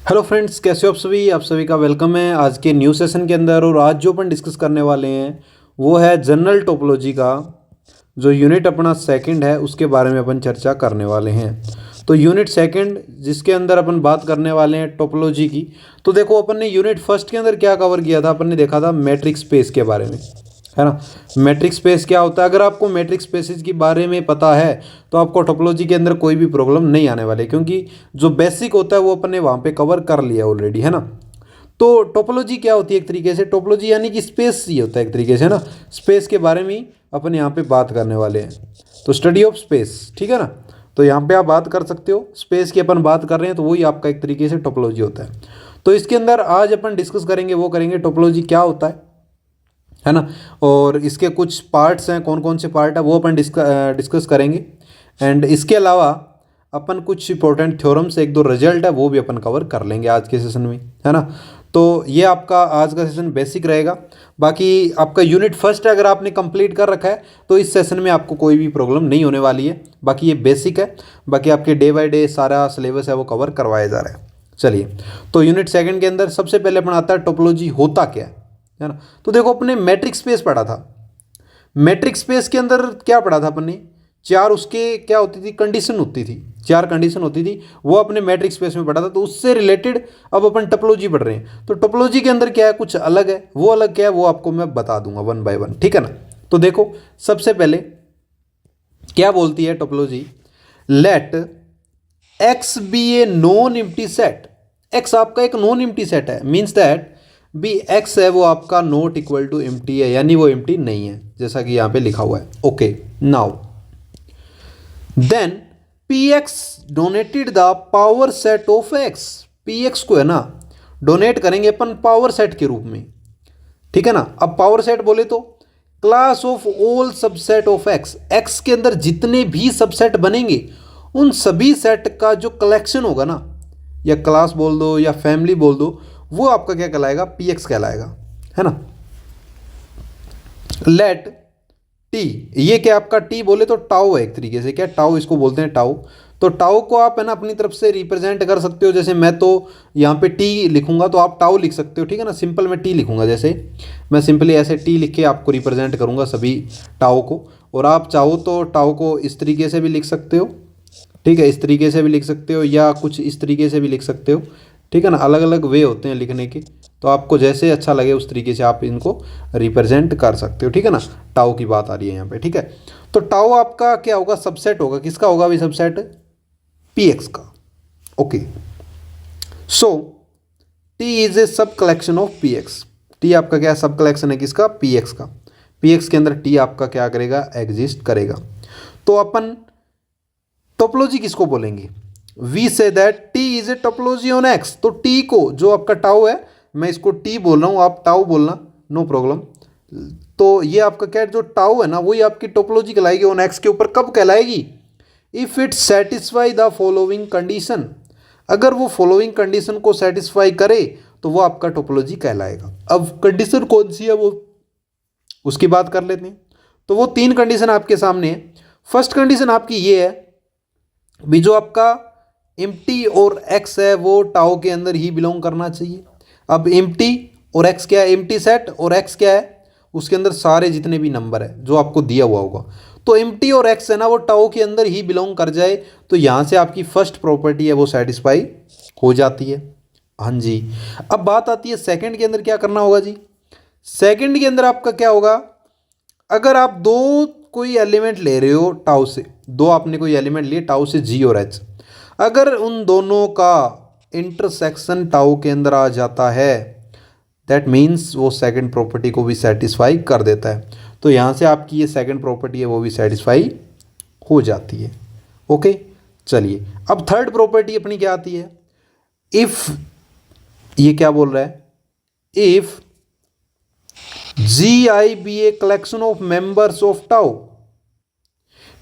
Hello friends, कैसे हो आप सभी का वेलकम है आज के न्यू सेशन के अंदर। और आज जो अपन डिस्कस करने वाले हैं वो है जनरल टोपोलॉजी का जो यूनिट अपना सेकंड है उसके बारे में अपन चर्चा करने वाले हैं। तो यूनिट सेकंड जिसके अंदर अपन बात करने वाले हैं टोपोलॉजी की। तो देखो, अपन ने यूनिट फर्स्ट के अंदर क्या कवर किया था, अपन ने देखा था मैट्रिक्स स्पेस के बारे में, है ना। मैट्रिक्स स्पेस क्या होता है, अगर आपको मैट्रिक्स स्पेसेस के बारे में पता है तो आपको टोपोलॉजी के अंदर कोई भी प्रॉब्लम नहीं आने वाली, क्योंकि जो बेसिक होता है वो अपन ने वहाँ पे कवर कर लिया ऑलरेडी, है ना। तो टोपोलॉजी क्या होती है, एक तरीके से टोपोलॉजी यानी कि स्पेस ही होता है एक तरीके से, है ना। स्पेस के बारे में ही अपन यहाँ पे बात करने वाले हैं। तो स्टडी ऑफ स्पेस, ठीक है ना। तो यहाँ पे आप बात कर सकते हो, स्पेस की अपन बात कर रहे हैं तो वही आपका एक तरीके से टोपोलॉजी होता है। तो इसके अंदर आज अपन डिस्कस करेंगे, वो करेंगे टोपोलॉजी क्या होता है ना। और इसके कुछ पार्ट्स हैं, कौन कौन से पार्ट है वो अपन डिस्कस करेंगे। एंड इसके अलावा अपन कुछ इंपॉर्टेंट थ्योरम्स, एक दो रिजल्ट है वो भी अपन कवर कर लेंगे आज के सेशन में, है ना। तो ये आपका आज का सेशन बेसिक रहेगा। बाकी आपका यूनिट फर्स्ट है, अगर आपने कंप्लीट कर रखा है तो इस सेशन में आपको कोई भी प्रॉब्लम नहीं होने वाली है। बाकी ये बेसिक है, बाकी आपके डे बाय डे सारा सिलेबस है वो कवर करवाया जा रहा है। चलिए, तो यूनिट सेकंड के अंदर सबसे पहले अपन आता है टोपोलॉजी होता क्या है ना। तो देखो, अपने मैट्रिक स्पेस पढ़ा था। मैट्रिक स्पेस के अंदर क्या पढ़ा था अपन ने, चार उसके क्या होती थी, कंडीशन होती थी, चार कंडीशन होती थी, वो अपने मैट्रिक स्पेस में पढ़ा था। तो उससे रिलेटेड अब अपन टोपोलॉजी पढ़ रहे हैं। तो टोपोलॉजी के अंदर क्या है, कुछ अलग है, वो अलग क्या है वो आपको मैं बता दूंगा वन बाय वन, ठीक है ना। तो देखो, सबसे पहले क्या बोलती है topology, let x be a non empty set. X आपका एक नॉन एम्प्टी सेट है, मीन्स दैट बी एक्स है वो आपका नॉट इक्वल टू एम्प्टी है, यानी वो एम्प्टी नहीं है, जैसा कि यहां पे लिखा हुआ है। Okay, now then p x donated the power set of x. P x को है ना डोनेट करेंगे अपन पावर सेट के रूप में, ठीक है ना। अब पावर सेट बोले तो class of all subset of x, X के अंदर जितने भी सबसेट बनेंगे उन सभी सेट का जो कलेक्शन होगा ना, या क्लास बोल दो या फैमिली बोल दो, वो आपका क्या कहलाएगा, पी एक्स कहलाएगा, है ना। लेट टी, ये क्या आपका टी बोले तो टाउ है एक तरीके से, क्या टाउ इसको बोलते हैं, टाउ। तो टाउ को आप है ना अपनी तरफ से रिप्रेजेंट कर सकते हो, जैसे मैं तो यहाँ पे टी लिखूंगा तो आप टाउ लिख सकते हो, ठीक है ना। सिंपल मैं टी लिखूंगा, जैसे मैं सिंपली ऐसे टी लिख के आपको रिप्रेजेंट करूंगा सभी टाउ को। और आप चाहो तो टाउ को इस तरीके से भी लिख सकते हो, ठीक है, इस तरीके से भी लिख सकते हो, या कुछ इस तरीके से भी लिख सकते हो, ठीक है ना। अलग अलग वे होते हैं लिखने के, तो आपको जैसे अच्छा लगे उस तरीके से आप इनको रिप्रेजेंट कर सकते हो, ठीक है ना। टाउ की बात आ रही है यहाँ पे, ठीक है। तो टाउ आपका क्या होगा, सबसेट होगा, किसका होगा भाई सबसेट, पी एक्स का। Okay, so T is a sub collection of P X. T आपका क्या सब कलेक्शन है, किसका, पी एक्स का। पी एक्स के अंदर टी आपका क्या करेगा, एग्जिस्ट करेगा। तो अपन टोपोलॉजी किसको बोलेंगे, we say that t is a topology on x. तो टी को, जो आपका टाउ है, मैं इसको टी बोल रहा हूँ, आप टाउ बोलना, नो प्रॉब्लम। तो ये आपका क्या है, जो टाउ है ना वही आपकी टोपोलॉजी कहलाएगी ऑन एक्स के ऊपर। कब कहलाएगी, if it satisfy the following condition, अगर वो फॉलोइंग कंडीशन को सेटिस्फाई करे तो वो आपका टोपोलॉजी कहलाएगा। अब कंडीशन कौन सी है वो उसकी बात कर लेते हैं। तो वो तीन कंडीशन आपके सामने है। फर्स्ट कंडीशन आपकी ये है भी, जो आपका एम्प्टी और एक्स है वो टाउ के अंदर ही बिलोंग करना चाहिए। अब एम्प्टी और एक्स क्या है, एम्प्टी सेट और एक्स क्या है, उसके अंदर सारे जितने भी नंबर है जो आपको दिया हुआ होगा, तो एम्प्टी और एक्स है ना वो टाउ के अंदर ही बिलोंग कर जाए, तो यहाँ से आपकी फर्स्ट प्रॉपर्टी है वो सेटिस्फाई हो जाती है। हाँ जी, अब बात आती है सेकंड के अंदर क्या करना होगा जी। सेकंड के अंदर आपका क्या होगा, अगर आप दो कोई एलिमेंट ले रहे हो टाउ से, दो आपने कोई एलिमेंट लिए टाउ से, जी और एच, अगर उन दोनों का इंटरसेक्शन टाउ के अंदर आ जाता है, दैट मीन्स वो सेकंड प्रॉपर्टी को भी सेटिस्फाई कर देता है। तो यहाँ से आपकी ये सेकंड प्रॉपर्टी है वो भी सेटिस्फाई हो जाती है। ओके, चलिए अब थर्ड प्रॉपर्टी अपनी क्या आती है, इफ, ये क्या बोल रहा है, if g i be a collection of members of tau.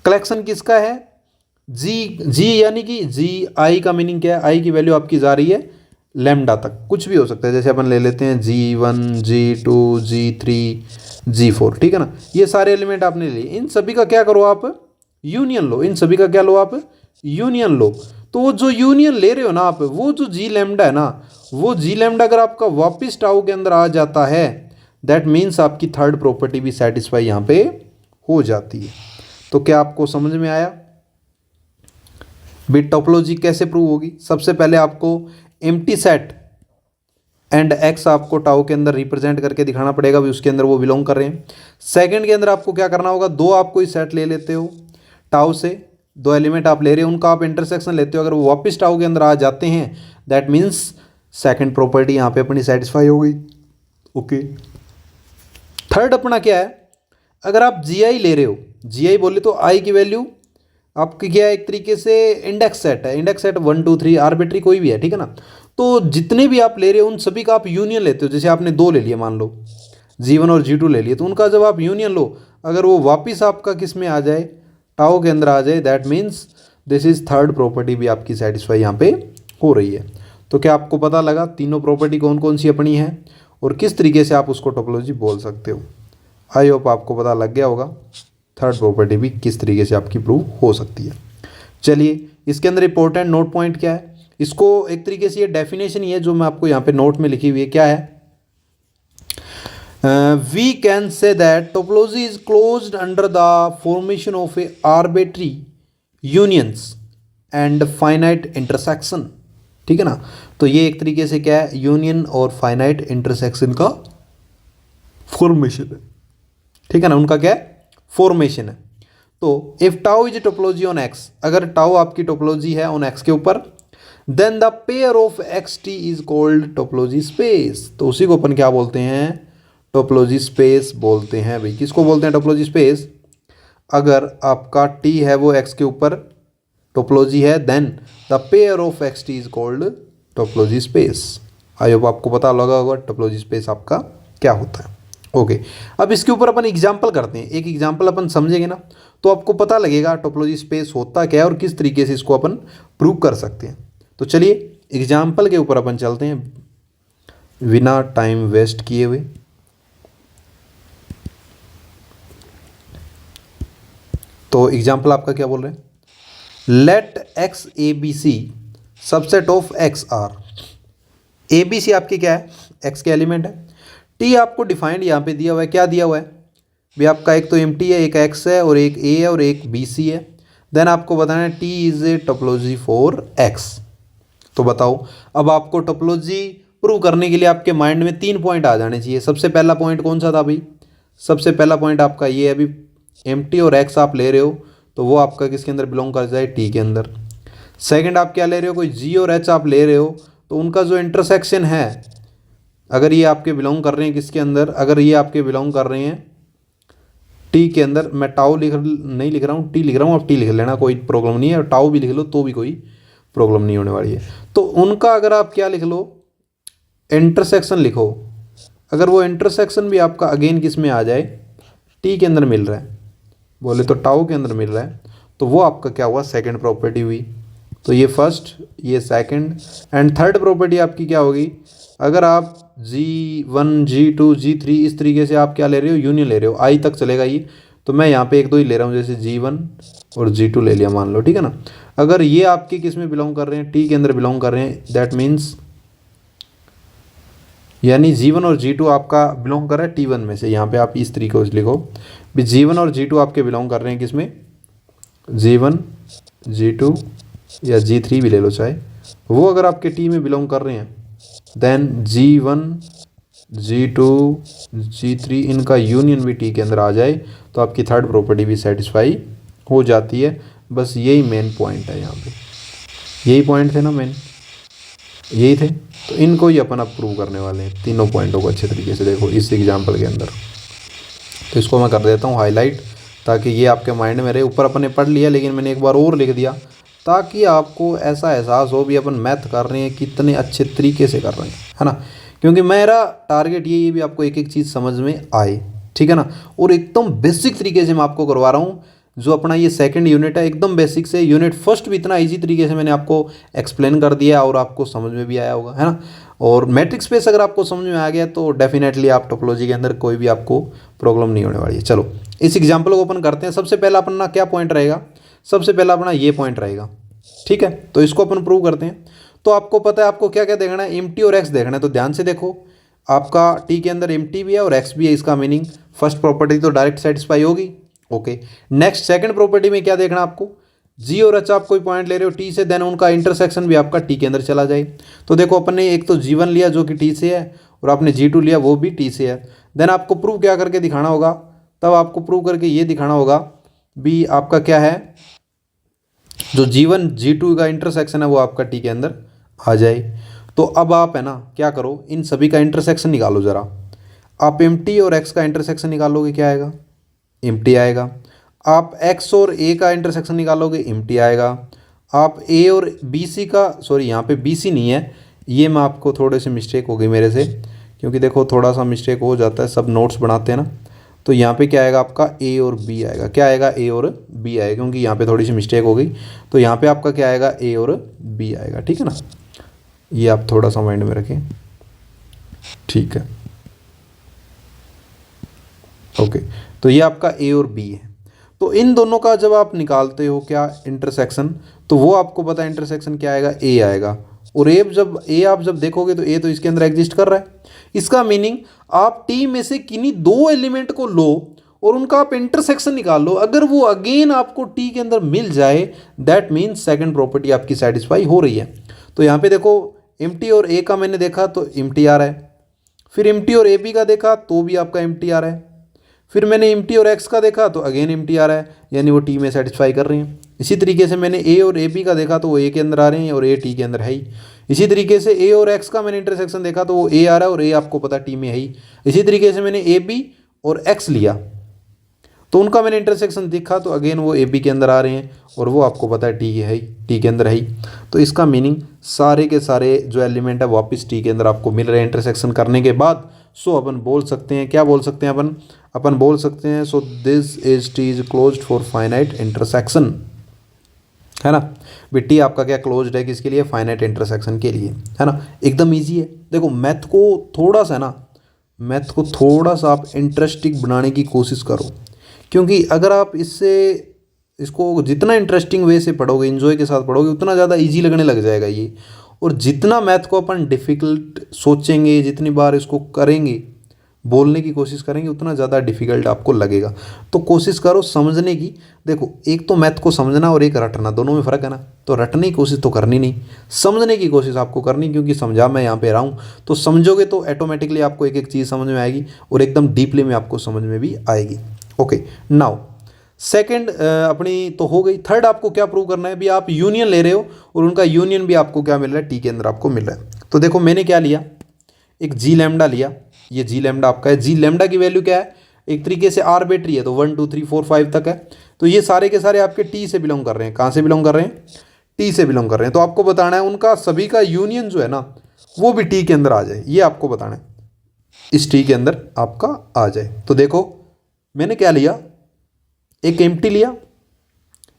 Collection किसका है, जी यानी कि जी, आई का मीनिंग क्या है, आई की वैल्यू आपकी जा रही है लैम्डा तक, कुछ भी हो सकता है, जैसे अपन ले लेते हैं G1 G2 G3 G4, ठीक है ना। ये सारे एलिमेंट आपने लिए, इन सभी का क्या करो आप, यूनियन लो, इन सभी का क्या लो आप, यूनियन लो। तो जो यूनियन ले रहे हो ना आप, वो जो जी लैम्डा है ना, वो जी लैम्डा अगर आपका वापस टाउ के अंदर आ जाता है, दैट मीन्स आपकी थर्ड प्रॉपर्टी भी सेटिस्फाई यहाँ पे हो जाती है। तो क्या आपको समझ में आया भी टोपोलॉजी कैसे प्रूव होगी? सबसे पहले आपको एम्प्टी सेट एंड एक्स आपको टाउ के अंदर रिप्रेजेंट करके दिखाना पड़ेगा भी उसके अंदर वो बिलोंग कर रहे हैं। सेकंड के अंदर आपको क्या करना होगा, दो आप कोई सेट ले लेते हो टाउ से, दो एलिमेंट आप ले रहे हो, उनका आप इंटरसेक्शन लेते हो, अगर वो वापस टाउ के अंदर आ जाते हैं दैट मीन्स सेकंड प्रॉपर्टी यहाँ पे अपनी सेटिस्फाई हो गई। ओके, थर्ड अपना क्या है, अगर आप जी आई ले रहे हो, जी आई बोले तो आई की वैल्यू आपकी क्या है, एक तरीके से इंडेक्स सेट है, इंडेक्स सेट 1 2 3 आर्बिट्री कोई भी है, ठीक है ना। तो जितने भी आप ले रहे हो उन सभी का आप यूनियन लेते हो, जैसे आपने दो ले लिए मान लो G1 और G2 ले लिए, तो उनका जब आप यूनियन लो, अगर वो वापस आपका किस में आ जाए, टाउ के अंदर आ जाए, that means this is third property भी आपकी सेटिस्फाई यहाँ पे हो रही है। तो क्या आपको पता लगा तीनों प्रॉपर्टी कौन कौन सी अपनी है और किस तरीके से आप उसको टोपोलॉजी बोल सकते हो? आई होप आपको पता लग गया होगा थर्ड प्रॉपर्टी भी किस तरीके से आपकी प्रूव हो सकती है। चलिए, इसके अंदर इंपॉर्टेंट नोट पॉइंट क्या है, इसको एक तरीके से ये डेफिनेशन ही है जो मैं आपको यहाँ पे नोट में लिखी हुई है, क्या है, we can say that topology is closed under the formation of a arbitrary unions and finite intersection, ठीक है ना। तो ये एक तरीके से क्या है, यूनियन और फाइनाइट इंटरसेक्शन का फॉर्मेशन है, ठीक है ना, उनका क्या है, फॉर्मेशन है। तो if tau is topology on x, अगर टाउ आपकी टोपोलॉजी है ऑन एक्स के ऊपर, then the pair of x t is called topology space. तो उसी को अपन क्या बोलते हैं, टोपोलॉजी स्पेस बोलते हैं भाई। किसको बोलते हैं टोपोलॉजी स्पेस? अगर आपका टी है वो एक्स के ऊपर टोपोलॉजी है, then the pair of x t is called topology space. I hope आपको पता लगा होगा टोपोलॉजी स्पेस आपका क्या होता है। ओके, अब इसके ऊपर अपन एग्जाम्पल करते हैं, एक एग्जाम्पल अपन समझेंगे ना तो आपको पता लगेगा टोपोलॉजी स्पेस होता क्या है और किस तरीके से इसको अपन प्रूव कर सकते हैं। तो चलिए एग्जाम्पल के ऊपर अपन चलते हैं बिना टाइम वेस्ट किए हुए। तो एग्जाम्पल आपका क्या बोल रहे हैं, let x a b c subset of x R. A b c आपकी क्या है, एक्स के एलिमेंट है। टी आपको डिफाइंड यहाँ पे दिया हुआ है, क्या दिया हुआ है भी आपका, एक तो एम टी है, एक एक्स है और एक ए है और एक बी सी है। देन आपको बताना है T is a topology for x. तो बताओ, अब आपको टोपोलॉजी प्रूव करने के लिए आपके माइंड में 3 पॉइंट आ जाने चाहिए। सबसे पहला पॉइंट कौन सा था भाई, सबसे पहला पॉइंट आपका ये है अभी एम टी और एक्स आप ले रहे हो तो वो आपका किसके अंदर बिलोंग कर जाए, टी के अंदर। सेकंड आप क्या ले रहे हो, कोई जी और एच आप ले रहे हो तो उनका जो इंटरसेक्शन है, अगर ये आपके बिलोंग कर रहे हैं किसके अंदर, अगर ये आपके बिलोंग कर रहे हैं टी के अंदर, मैं टाउ नहीं लिख रहा हूँ, टी लिख रहा हूँ, आप टी लिख लेना, कोई प्रॉब्लम नहीं है, और टाउ भी लिख लो तो भी कोई प्रॉब्लम नहीं होने वाली है। तो उनका अगर आप क्या लिख लो, इंटरसेक्शन लिखो, अगर वो इंटरसेक्शन भी आपका अगेन किस में आ जाए, टी के अंदर मिल रहा है, बोले तो टाउ के अंदर मिल रहा है, तो वो आपका क्या हुआ, सेकंड प्रॉपर्टी हुई। तो ये फर्स्ट, ये सेकंड एंड थर्ड प्रॉपर्टी आपकी क्या होगी, अगर आप G1 G2 G3 इस तरीके से आप क्या ले रहे हो, यूनियन ले रहे हो, आई तक चलेगा ये, तो मैं यहाँ पे एक दो ही ले रहा हूँ, जैसे G1 और G2 ले लिया मान लो, ठीक है ना। अगर ये आपके किस में बिलोंग कर रहे हैं, टी के अंदर बिलोंग कर रहे हैं, दैट मीन्स यानी G1 और G2 आपका बिलोंग कर रहा है T1 में से। यहाँ पे आप इस तरीके से लिखो भी G1 और G2 आपके बिलोंग कर रहे हैं किसमें, G1 G2 या G3 भी ले लो चाहे, वो अगर आपके टी में बिलोंग कर रहे हैं, देन G1 G2 G3 इनका यूनियन भी टी के अंदर आ जाए तो आपकी थर्ड प्रॉपर्टी भी सेटिस्फाई हो जाती है। बस यही मेन पॉइंट है, यहाँ पे यही पॉइंट थे ना मेन, यही थे। तो इनको ही अपन अब प्रूव करने वाले हैं, तीनों पॉइंटों को अच्छे तरीके से देखो इस एग्जाम्पल के अंदर। तो इसको मैं कर देता हूँ हाईलाइट ताकि ये आपके माइंड में रहे। ऊपर अपन ने पढ़ लिया लेकिन मैंने एक बार और लिख दिया ताकि आपको ऐसा एहसास हो भी अपन मैथ कर रहे हैं कितने अच्छे तरीके से कर रहे हैं, है ना। क्योंकि मेरा टारगेट ये भी आपको एक एक चीज़ समझ में आए, ठीक है ना। और एकदम बेसिक तरीके से मैं आपको करवा रहा हूँ। जो अपना ये सेकंड यूनिट है एकदम बेसिक से, यूनिट फर्स्ट भी इतना इजी तरीके से मैंने आपको एक्सप्लेन कर दिया और आपको समझ में भी आया होगा, है ना। और मैट्रिक्स स्पेस अगर आपको समझ में आ गया तो डेफिनेटली आप टोपोलॉजी के अंदर कोई भी आपको प्रॉब्लम नहीं होने वाली है। चलो इस एग्जाम्पल को अपन करते हैं। सबसे पहला अपना क्या पॉइंट रहेगा, सबसे पहला अपना ये पॉइंट रहेगा, ठीक है, तो इसको अपन प्रूव करते हैं। तो आपको पता है आपको क्या क्या देखना है, एम टी और एक्स देखना है। तो ध्यान से देखो, आपका टी के अंदर एम टी भी है और एक्स भी है, इसका मीनिंग फर्स्ट प्रॉपर्टी तो डायरेक्ट सेटिस्फाई होगी। ओके, नेक्स्ट सेकंड प्रॉपर्टी में क्या देखना आपको, जी और एच आप कोई पॉइंट ले रहे हो टी से, देन उनका इंटरसेक्शन भी आपका टी के अंदर चला जाए। तो देखो अपन ने एक तो जी1 लिया जो कि टी से है, और आपने जी2 लिया वो भी टी से है। देन आपको प्रूव क्या करके दिखाना होगा, तब आपको प्रूव करके ये दिखाना होगा भी आपका क्या है, जो जी1 जी2 का इंटरसेक्शन है वो आपका टी के अंदर आ जाए। तो अब आप है ना क्या करो, इन सभी का इंटरसेक्शन निकालो ज़रा। आप एम टी और एक्स का इंटरसेक्शन निकालोगे, क्या आएगा, एम टी आएगा। आप एक्स और ए का इंटरसेक्शन निकालोगे, एम टी आएगा। आप ए और बी सी का, सॉरी यहाँ पे बी सी नहीं है, ये मैं आपको थोड़े से मिस्टेक हो गई मेरे से, क्योंकि देखो थोड़ा सा मिस्टेक हो जाता है, सब नोट्स बनाते हैं ना। तो यहाँ पे क्या आएगा आपका ए और बी आएगा, क्या आएगा, ए और बी आएगा, क्योंकि यहाँ पे थोड़ी सी मिस्टेक हो गई। तो यहाँ पे आपका क्या आएगा, ए और बी आएगा, ठीक है ना। ये आप थोड़ा सा माइंड में रखें, ठीक है। ओके, तो ये आपका ए और बी है। तो इन दोनों का जब आप निकालते हो क्या इंटरसेक्शन, तो वो आपको पता है इंटरसेक्शन क्या आएगा, ए आएगा। और ए आप जब देखोगे तो ए तो इसके अंदर एग्जिस्ट कर रहा है। इसका मीनिंग आप टी में से किन्हीं दो एलिमेंट को लो और उनका आप इंटरसेक्शन निकाल लो, अगर वो अगेन आपको टी के अंदर मिल जाए, दैट मीन्स सेकंड प्रॉपर्टी आपकी सेटिस्फाई हो रही है। तो यहाँ पे देखो एम टी और ए का मैंने देखा तो एम टी आ रहा है, फिर एम टी और ए बी का देखा तो भी आपका एम टी आ रहा है, फिर मैंने एम टी और एक्स का देखा तो अगेन एम टी आ रहा है, यानी वो टी में सेटिस्फाई कर रहे हैं। इसी तरीके से मैंने ए और ए बी का देखा तो वो ए के अंदर आ रहे हैं और ए टी के अंदर है ही। इसी तरीके से ए और एक्स का मैंने इंटरसेक्शन देखा तो वो ए आ रहा है और ए आपको पता टी में है ही। इसी तरीके से मैंने ए बी और एक्स लिया तो उनका मैंने इंटरसेक्शन देखा तो अगेन वो ए बी के अंदर आ रहे हैं और वो आपको पता है टी है ही, टी के अंदर है ही। तो इसका मीनिंग सारे के सारे जो एलिमेंट है वापस टी के अंदर आपको मिल रहे हैं इंटरसेक्शन करने के बाद। सो अपन बोल सकते हैं, क्या बोल सकते हैं अपन बोल सकते हैं, so this is T is closed for finite intersection, है ना। भी टी आपका क्या क्लोज्ड है, किसके लिए, फाइनाइट इंटरसेक्शन के लिए, है ना। एकदम ईजी है। देखो मैथ को थोड़ा सा आप इंटरेस्टिंग बनाने की कोशिश करो, क्योंकि अगर आप इसको जितना इंटरेस्टिंग वे से पढ़ोगे, इन्जॉय के साथ पढ़ोगे, उतना ज़्यादा इजी लगने लग जाएगा ये। और जितना मैथ को अपन डिफ़िकल्ट सोचेंगे, जितनी बार इसको करेंगे, बोलने की कोशिश करेंगे, उतना ज़्यादा डिफ़िकल्ट आपको लगेगा। तो कोशिश करो समझने की। देखो एक तो मैथ को समझना और एक रटना, दोनों में फ़र्क है ना। तो रटने की कोशिश तो करनी नहीं, समझने की कोशिश आपको करनी, क्योंकि समझा मैं यहाँ पे रहा हूँ। तो समझोगे तो ऑटोमेटिकली आपको एक एक चीज़ समझ में आएगी और एकदम डीपली में आपको समझ में भी आएगी। ओके, नाउ सेकंड अपनी तो हो गई। थर्ड आपको क्या प्रूव करना है, भी आप यूनियन ले रहे हो और उनका यूनियन भी आपको क्या मिल रहा है, टी के अंदर आपको मिल रहा है। तो देखो मैंने क्या लिया, एक जी लैम्डा लिया, ये जी लैम्डा आपका है। जी लैम्डा की वैल्यू क्या है, एक तरीके से आर्बिट्री है, तो 1 2 3 4 5 तक है। तो ये सारे के सारे आपके टी से बिलोंग कर रहे हैं। कहाँ से बिलोंग कर रहे हैं, टी से बिलोंग कर रहे हैं। तो आपको बताना है उनका सभी का यूनियन जो है ना, वो भी टी के अंदर आ जाए, ये आपको बताना है, इस टी के अंदर आपका आ जाए। तो देखो मैंने क्या लिया, एक एम टी लिया,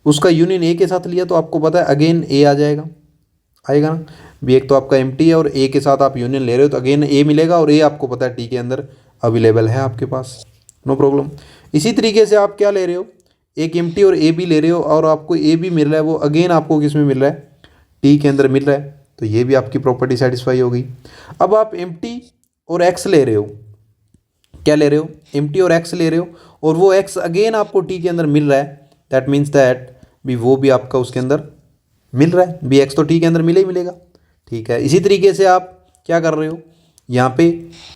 उसका यूनियन ए के साथ लिया, तो आपको पता है अगेन ए आ जाएगा, आएगा ना भी। एक तो आपका एम टी है और ए के साथ आप यूनियन ले रहे हो तो अगेन ए मिलेगा, और ए आपको पता है टी के अंदर अवेलेबल है आपके पास, नो प्रॉब्लम। इसी तरीके से आप क्या ले रहे हो, एक एम टी और ए बी ले रहे हो और आपको ए बी मिल रहा है, वो अगेन आपको किस में मिल रहा है, टी के अंदर मिल रहा है। तो ये भी आपकी प्रॉपर्टी सेटिस्फाई हो गई। अब आप एम टी और एक्स ले रहे हो, क्या ले रहे हो, एम टी और एक्स ले रहे हो, और वो एक्स अगेन आपको टी के अंदर मिल रहा है। दैट मीन्स दैट भी वो भी आपका उसके अंदर मिल रहा है, बी एक्स तो टी के अंदर मिले ही मिलेगा, ठीक है। इसी तरीके से आप क्या कर रहे हो, यहाँ पे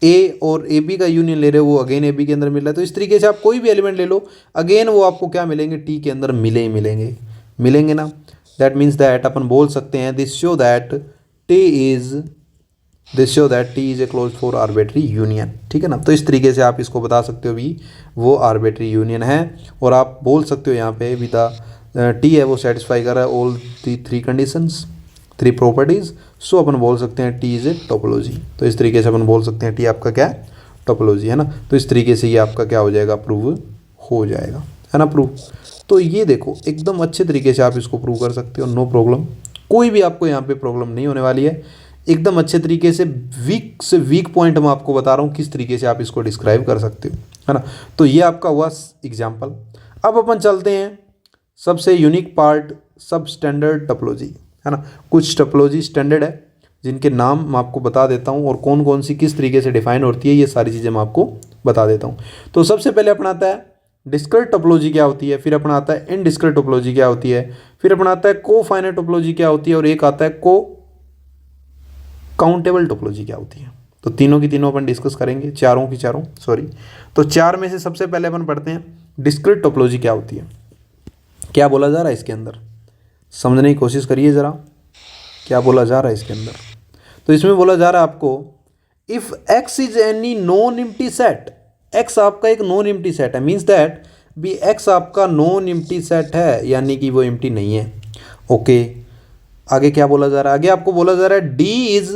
ए और ए बी का यूनियन ले रहे हो, वो अगेन ए बी के अंदर मिल रहा है। तो इस तरीके से आप कोई भी एलिमेंट ले लो, अगेन वो आपको क्या मिलेंगे, टी के अंदर मिले ही मिलेंगे ना। दैट मीन्स दैट अपन बोल सकते हैं this show that t is A close for arbitrary union, ठीक है ना। तो इस तरीके से आप इसको बता सकते हो भी वो आर्बिट्री यूनियन है। और आप बोल सकते हो यहाँ पे भी टी है वो सेटिस्फाई कर रहा है ऑल दी 3 कंडीशंस, 3 प्रॉपर्टीज़। सो अपन बोल सकते हैं टी इज़ ए टोपोलॉजी। तो इस तरीके से अपन बोल सकते हैं टी आपका क्या है, टोपोलॉजी, है ना। तो इस तरीके से ये आपका क्या हो जाएगा, प्रूव हो जाएगा, है ना, प्रूव। तो ये देखो एकदम अच्छे तरीके से आप इसको प्रूव कर सकते हो, नो प्रॉब्लम। कोई भी आपको यहाँ पे प्रॉब्लम नहीं होने वाली है। एकदम अच्छे तरीके से वीक पॉइंट मैं आपको बता रहा हूँ किस तरीके से आप इसको डिस्क्राइब कर सकते हो, है ना। तो ये आपका हुआ एग्जाम्पल। अब अपन चलते हैं सबसे यूनिक पार्ट, सब स्टैंडर्ड टोपोलॉजी, है ना। कुछ टोपोलॉजी स्टैंडर्ड है जिनके नाम मैं आपको बता देता हूँ और कौन कौन सी किस तरीके से डिफाइन होती है, ये सारी चीज़ें मैं आपको बता देता हूँ। तो सबसे पहले अपना आता है डिस्क्रीट टोपोलॉजी क्या होती है, फिर अपना आता है इनडिस्क्रीट टोपोलॉजी क्या होती है, फिर अपना आता है को फाइनाइट टोपोलॉजी क्या होती है, और एक आता है को काउंटेबल टोपोलॉजी क्या होती है। तो तीनों की तीनों अपन डिस्कस करेंगे, चारों की चारों, सॉरी। तो चार में से सबसे पहले अपन पढ़ते हैं डिस्क्रीट टोपोलॉजी क्या होती है। क्या बोला जा रहा है इसके अंदर, समझने की कोशिश करिए ज़रा, क्या बोला जा रहा है इसके अंदर। तो इसमें बोला जा रहा है आपको, if x is any non empty set, x आपका एक नॉन एम्प्टी सेट है, मीन्स दैट भी एक्स आपका नॉन एम्प्टी सेट है, यानी कि वो एम्प्टी नहीं है। ओके, आगे क्या बोला जा रहा है, आगे आपको बोला जा रहा है D is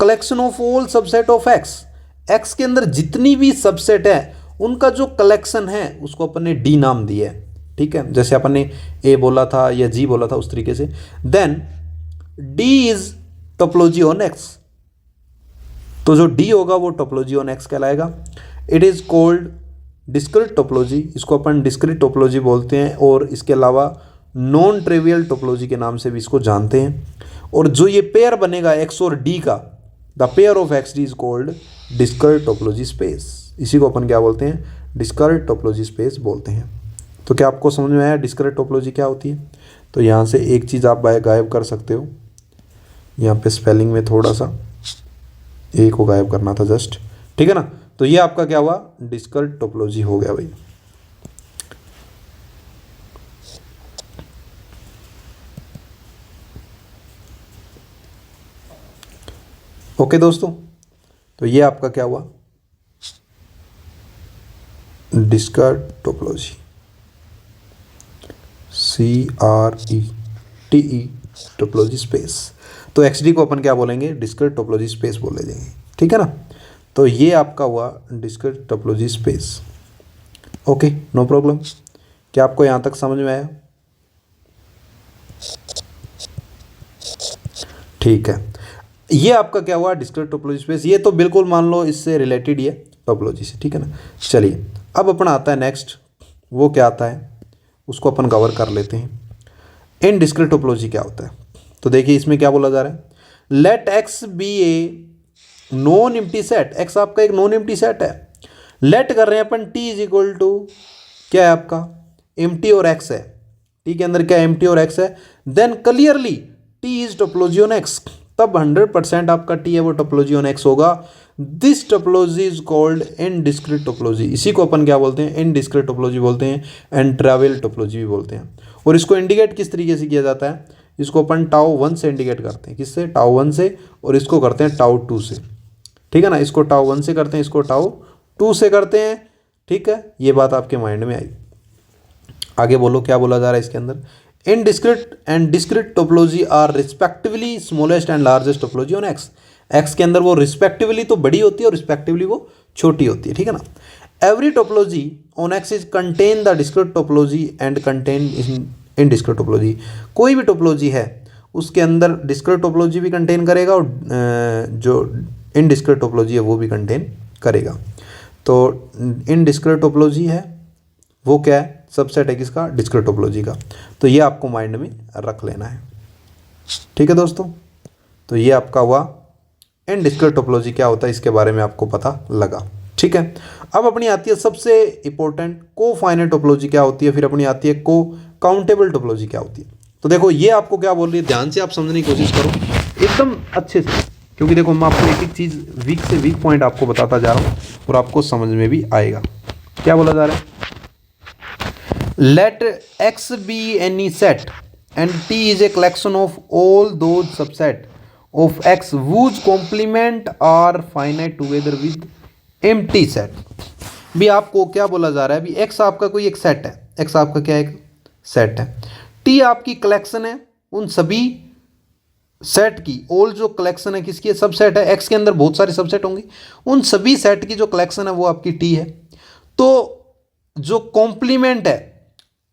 collection of all subset of x, X के अंदर जितनी भी सबसेट है उनका जो कलेक्शन है उसको अपन ने डी नाम दिया है, ठीक है। जैसे अपन ने ए बोला था या जी बोला था उस तरीके से। Then d is topology on x, तो जो डी होगा वो टोपोलॉजी ऑन एक्स कहलाएगा। It is called discrete topology, इसको अपन डिस्क्रीट टोपोलॉजी बोलते हैं, और इसके अलावा नॉन ट्रिवियल टोपोलॉजी के नाम से भी इसको जानते हैं। और जो ये पेयर बनेगा एक्स और डी का, the pair of x D is called discrete topology space, इसी को अपन क्या बोलते हैं, डिस्क्रीट टोपोलॉजी स्पेस बोलते हैं। तो क्या आपको समझ में आया डिस्क्रीट टोपोलॉजी क्या होती है। तो यहाँ से एक चीज़ आप गायब कर सकते हो, यहाँ पे स्पेलिंग में थोड़ा सा ए को गायब करना था जस्ट, ठीक है ना। तो ये आपका क्या हुआ, डिस्क्रीट टोपोलॉजी हो गया भाई। ओके दोस्तों, तो ये आपका क्या हुआ, discrete topology, CRETE topology space. तो XD को अपन क्या बोलेंगे, डिस्क्रीट टोपोलॉजी स्पेस बोले देंगे, ठीक है ना। तो ये आपका हुआ discrete topology space. Okay, no problem. क्या आपको यहाँ तक समझ में आया, ठीक है। ये आपका क्या हुआ, डिस्क्रीट टोपोलॉजी स्पेस। ये तो बिल्कुल मान लो इससे रिलेटेड ही है टोपोलॉजी से, ठीक है ना। चलिए अब अपना आता है नेक्स्ट, वो क्या आता है उसको अपन कवर कर लेते हैं। इनडिस्क्रीट टोपोलॉजी क्या होता है, तो देखिए इसमें क्या बोला जा रहा है, let x be a non empty set, x आपका एक नॉन एम्प्टी सेट है। लेट कर रहे हैं अपन टी इज इक्वल टू क्या है आपका, एम्प्टी और एक्स है, टी के अंदर क्या एम्प्टी और एक्स है। Then clearly T is topology on X, तब 100% आपका टी है वो टोपोलॉजी ऑन एक्स होगा। This topology is called indiscrete topology, इसी को अपन क्या बोलते हैं, इनडिस्क्रीट टोपोलॉजी बोलते हैं, एंड ट्रैवल टोपोलॉजी भी बोलते हैं। और इसको इंडिकेट किस तरीके से किया जाता है, इसको अपन टाउ 1 से इंडिकेट करते हैं, किससे, टाउ 1 से, और इसको करते हैं टाउ 2 से, ठीक है ना। इसको टाउ 1 से करते हैं, इसको टाउ 2 से करते हैं, ठीक है। ये बात आपके माइंड में आई। आगे बोलो क्या बोला जा रहा है इसके अंदर, indiscrete and discrete topology are respectively smallest and largest topology on X, X के अंदर वो रिस्पेक्टिवली तो बड़ी होती है और रिस्पेक्टिवली वो छोटी होती है, ठीक है ना। Every topology on x is contain the discrete topology and contain in discrete topology, कोई भी टोपोलॉजी है उसके अंदर डिस्क्रीट टोपोलॉजी भी कंटेन करेगा और जो इनडिस्क्रीट टोपोलॉजी है वो भी कंटेन करेगा। तो इनडिस्क्रीट टोपोलॉजी है वो क्या है, सबसेट है किसका, डिस्क्रीट टोपोलॉजी का। तो ये आपको माइंड में रख लेना है, ठीक है दोस्तों। तो ये आपका हुआ इनडिस्क्रीट टोपोलॉजी क्या होता है, इसके बारे में आपको पता लगा, ठीक है। अब अपनी आती है सबसे इंपॉर्टेंट को फाइनाइट टोपोलॉजी क्या होती है, फिर अपनी आती है को काउंटेबल टोपोलॉजी क्या होती है। तो देखो ये आपको क्या बोल रही है, ध्यान से आप समझने की कोशिश करो एकदम अच्छे से, क्योंकि देखो मैं आपको एक एक चीज़ वीक से वीक पॉइंट आपको बताता जा रहा हूँ और आपको समझ में भी आएगा। क्या बोला जा रहा है, let x be any set and t is a collection of all those subset of x whose complement are finite together with empty set. भी आपको क्या बोला जा रहा है, भी एक्स आपका कोई एक सेट है, एक्स आपका क्या एक सेट है, टी आपकी कलेक्शन है उन सभी सेट की, ऑल जो कलेक्शन है किसकी है, सब सेट है, एक्स के अंदर बहुत सारे सबसेट होंगे, उन सभी सेट की जो कलेक्शन है वो आपकी टी है। तो जो कॉम्प्लीमेंट है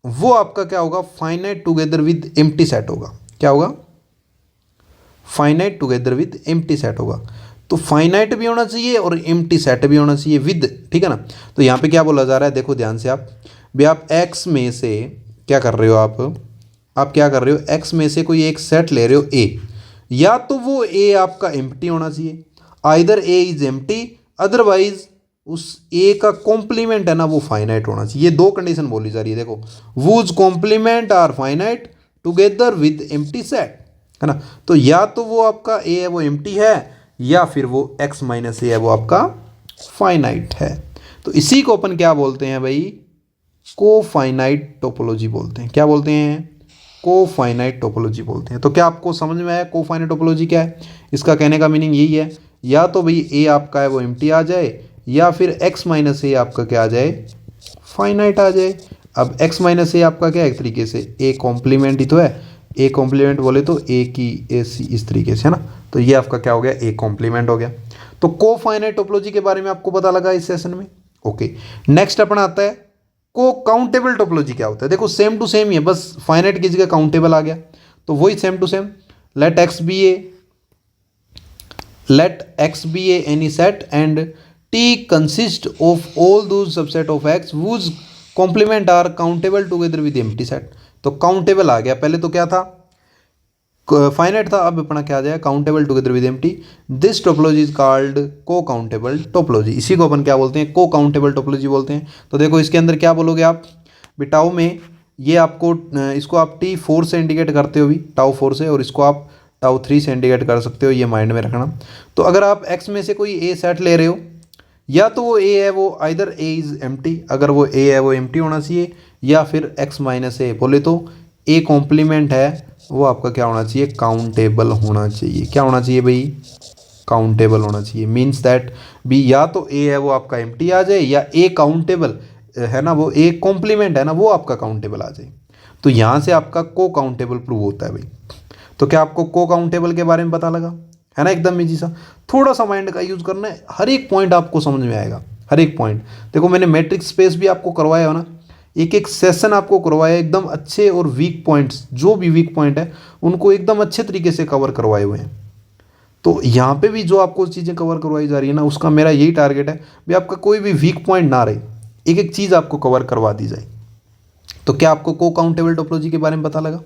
वो आपका क्या होगा, finite together with empty set होगा। क्या होगा, finite together with empty set होगा। तो फाइनाइट भी होना चाहिए और एम्प्टी सेट भी होना चाहिए विद, ठीक है ना। तो यहाँ पे क्या बोला जा रहा है, देखो ध्यान से आप भी, आप एक्स में से क्या कर रहे हो, आप क्या कर रहे हो, x में से कोई एक सेट ले रहे हो a, या तो वो a आपका एम्प्टी होना चाहिए, either a is empty, otherwise उस a का कॉम्प्लीमेंट है ना वो फाइनाइट होना चाहिए। ये दो कंडीशन बोली जा रही है, देखो, whose complement are finite together with empty set, है ना। तो या तो वो आपका a है वो एम्प्टी है, या फिर वो x माइनस a है वो आपका फाइनाइट है। तो इसी को अपन क्या बोलते हैं भाई, कोफाइनाइट टोपोलॉजी बोलते हैं। क्या बोलते हैं, कोफाइनाइट टोपोलॉजी बोलते हैं। तो क्या आपको समझ में आया कोफाइनाइट टोपोलॉजी क्या है? इसका कहने का मीनिंग यही है, या तो भाई a आपका है वो एम्प्टी आ जाए, या फिर x माइनस ए आपका क्या आ जाए, फाइनाइट आ जाए। अब x माइनस ए आपका क्या है, एक तरीके से a कॉम्प्लीमेंट ही तो है, a कॉम्प्लीमेंट बोले तो a की a सी इस तरीके से, है ना। तो ये आपका क्या हो गया, a कॉम्प्लीमेंट हो गया। तो कोफाइनाइट टोपोलॉजी के बारे में आपको पता लगा इस सेशन में। ओके, नेक्स्ट अपना आता है को काउंटेबल टोपोलॉजी। क्या होता है, देखो सेम टू सेम ही है, बस फाइनाइट की जगह काउंटेबल आ गया, तो वही सेम टू सेम। लेट x be a any set and t consist of all those subset of x whose complement are countable together with empty set। तो काउंटेबल आ गया, पहले तो क्या था, फाइनाइट था, अब अपना क्या आ जाएगा, countable together with empty. This topology is called को काउंटेबल टोपोलॉजी। इसी को अपन क्या बोलते हैं, को काउंटेबल टोपोलॉजी बोलते हैं। तो देखो इसके अंदर क्या बोलोगे आप, बिटाओ में ये आपको इसको आप T4 से इंडिकेट करते हो भी, टाउ 4 से, और इसको आप टाउ 3 से इंडिकेट कर सकते हो, ये माइंड में रखना। तो अगर आप x में से कोई a सेट ले रहे हो, या तो वो a है वो आइदर a इज एम्प्टी, अगर वो a है वो एम्प्टी होना चाहिए, या फिर x माइनस ए बोले तो a कॉम्प्लीमेंट है वो आपका क्या होना चाहिए, काउंटेबल होना चाहिए। क्या होना चाहिए भाई, काउंटेबल होना चाहिए। मीन्स दैट भी या तो a है वो आपका एम्प्टी आ जाए, या a काउंटेबल है ना, वो a कॉम्प्लीमेंट है ना वो आपका काउंटेबल आ जाए। तो यहाँ से आपका को काउंटेबल प्रूव होता है भाई। तो क्या आपको को काउंटेबल के बारे में पता लगा, है ना, एकदम इजी सा। थोड़ा सा माइंड का यूज़ करना है, हर एक पॉइंट आपको समझ में आएगा, हर एक पॉइंट। देखो मैंने मैट्रिक्स स्पेस भी आपको करवाया हो ना, एक एक सेशन आपको करवाया, एकदम अच्छे, और वीक पॉइंट्स जो भी वीक पॉइंट है उनको एकदम अच्छे तरीके से कवर करवाए हुए हैं। तो यहाँ पे भी जो आपको चीज़ें कवर करवाई जा रही है ना, उसका मेरा यही टारगेट है भी आपका कोई भी वीक पॉइंट ना रहे, एक एक चीज़ आपको कवर करवा दी जाए। तो क्या आपको को काउंटेबल टोपोलॉजी के बारे में पता लगा?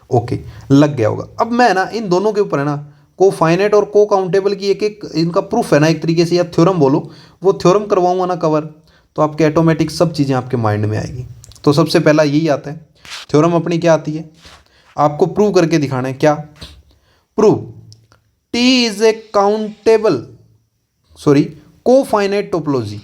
ओके, लग गया होगा। अब मैं ना इन दोनों के ऊपर है ना, को फाइनाइट और को काउंटेबल की एक एक इनका प्रूफ है ना, एक तरीके से, या थ्योरम बोलो, वो थ्योरम करवाऊंगा ना कवर, तो आपके ऑटोमेटिक सब चीज़ें आपके माइंड में आएगी। तो सबसे पहला यही आता है, थ्योरम अपनी क्या आती है, आपको प्रूव करके दिखाना है। क्या prove, T is A countable sorry को फाइनाइट टोपोलॉजी।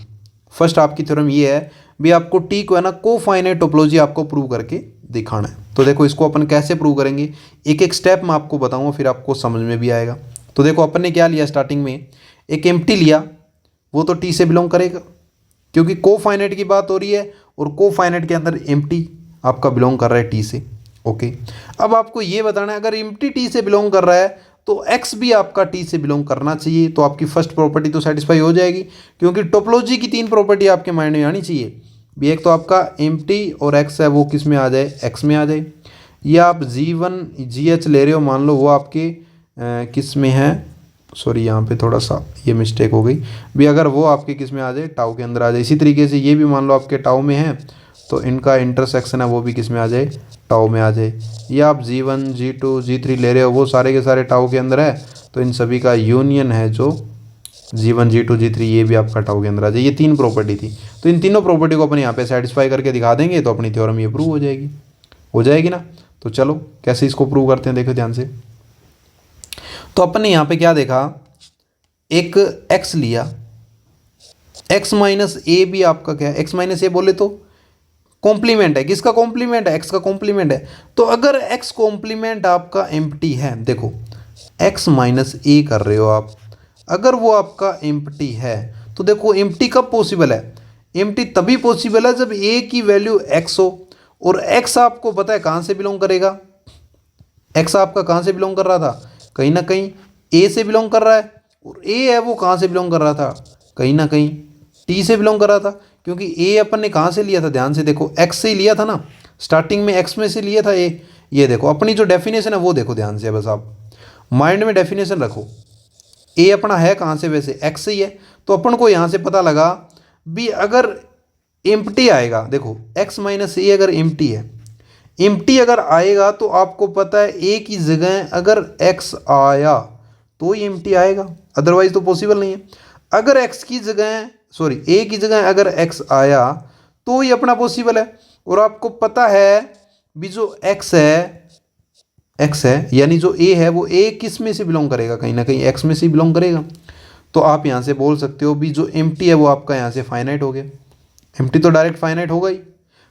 फर्स्ट आपकी थ्योरम ये है भी आपको टी को है ना को फाइनाइट टोपोलॉजी आपको प्रूव करके दिखाना है। तो देखो इसको अपन कैसे प्रूव करेंगे, एक एक स्टेप मैं आपको बताऊंगा, फिर आपको समझ में भी आएगा। तो देखो अपन ने क्या लिया, स्टार्टिंग में एक एम्प्टी लिया, वो तो टी से बिलोंग करेगा क्योंकि को फाइनाइट की बात हो रही है, और को फाइनाइट के अंदर एम्प्टी आपका बिलोंग कर रहा है टी से। ओके, अब आपको ये बताना है अगर एम्प्टी टी से बिलोंग कर रहा है तो एक्स भी आपका टी से बिलोंग करना चाहिए। तो आपकी फर्स्ट प्रॉपर्टी तो सेटिस्फाई हो जाएगी, क्योंकि टोपोलॉजी की तीन प्रॉपर्टी आपके माइंड में आनी चाहिए भी। एक तो आपका एम्प्टी और एक्स है वो किस में आ जाए, एक्स में आ जाए। या आप G1 GH ले रहे हो, मान लो वो आपके किस में है, सॉरी यहाँ पे थोड़ा सा ये मिस्टेक हो गई भी, अगर वो आपके किस में आ जाए, टाउ के अंदर आ जाए। इसी तरीके से ये भी मान लो आपके टाउ में है, तो इनका इंटरसेक्शन है वो भी किस में आ जाए, टाउ में आ जाए। या आप G1 G2 G3 ले रहे हो, वो सारे के सारे टाउ के अंदर है, तो इन सभी का यूनियन है जो G1 G2 G3 ये भी आपका टाउ के अंदर आ जाए। ये तीन प्रॉपर्टी थी, तो इन तीनों प्रॉपर्टी को अपन यहाँ पे सेटिस्फाई करके दिखा देंगे, तो अपनी थ्योरम ये प्रूव हो जाएगी ना। तो चलो कैसे इसको प्रूव करते हैं, देखो ध्यान से। तो अपन ने यहाँ पे क्या देखा, एक x लिया, x माइनस ए भी आपका क्या है, x माइनस ए बोले तो कॉम्प्लीमेंट है, किसका कॉम्प्लीमेंट है, x का कॉम्प्लीमेंट है। तो अगर x कॉम्प्लीमेंट आपका एम्प्टी है, देखो x माइनस ए कर रहे हो आप, अगर वो आपका एम्प्टी है, तो देखो एम्प्टी कब पॉसिबल है, एम्प्टी तभी पॉसिबल है जब a की वैल्यू x हो, और x आपको पता है कहाँ से बिलोंग करेगा, x आपका कहाँ से बिलोंग कर रहा था, कहीं ना कहीं a से बिलोंग कर रहा है, और a है वो कहाँ से बिलोंग कर रहा था, कहीं ना कहीं t से बिलोंग कर रहा था। क्योंकि a अपन ने कहाँ से लिया था, ध्यान से देखो, x से ही लिया था ना, स्टार्टिंग में x में से लिया था a। ये देखो अपनी जो डेफिनेशन है वो देखो ध्यान से, बस आप माइंड में डेफिनेशन रखो, a अपना है कहाँ से, वैसे x से ही है। तो अपन को यहाँ से पता लगा भी अगर एम्प्टी आएगा, देखो x माइनस ए अगर एम्प्टी है, एम्प्टी अगर आएगा तो आपको पता है ए की जगह अगर एक्स आया तो ही एम्प्टी आएगा, अदरवाइज तो पॉसिबल नहीं है। अगर एक्स की जगह सॉरी ए की जगह अगर एक्स आया तो ही अपना पॉसिबल है। और आपको पता है भी जो एक्स है यानी जो ए है वो ए किस में से बिलोंग करेगा, कहीं ना कहीं एक्स में से बिलोंग करेगा। तो आप यहाँ से बोल सकते हो भी जो एम्प्टी है वो आपका यहाँ से फाइनाइट हो गया। एम्प्टी तो डायरेक्ट फाइनाइट होगा ही,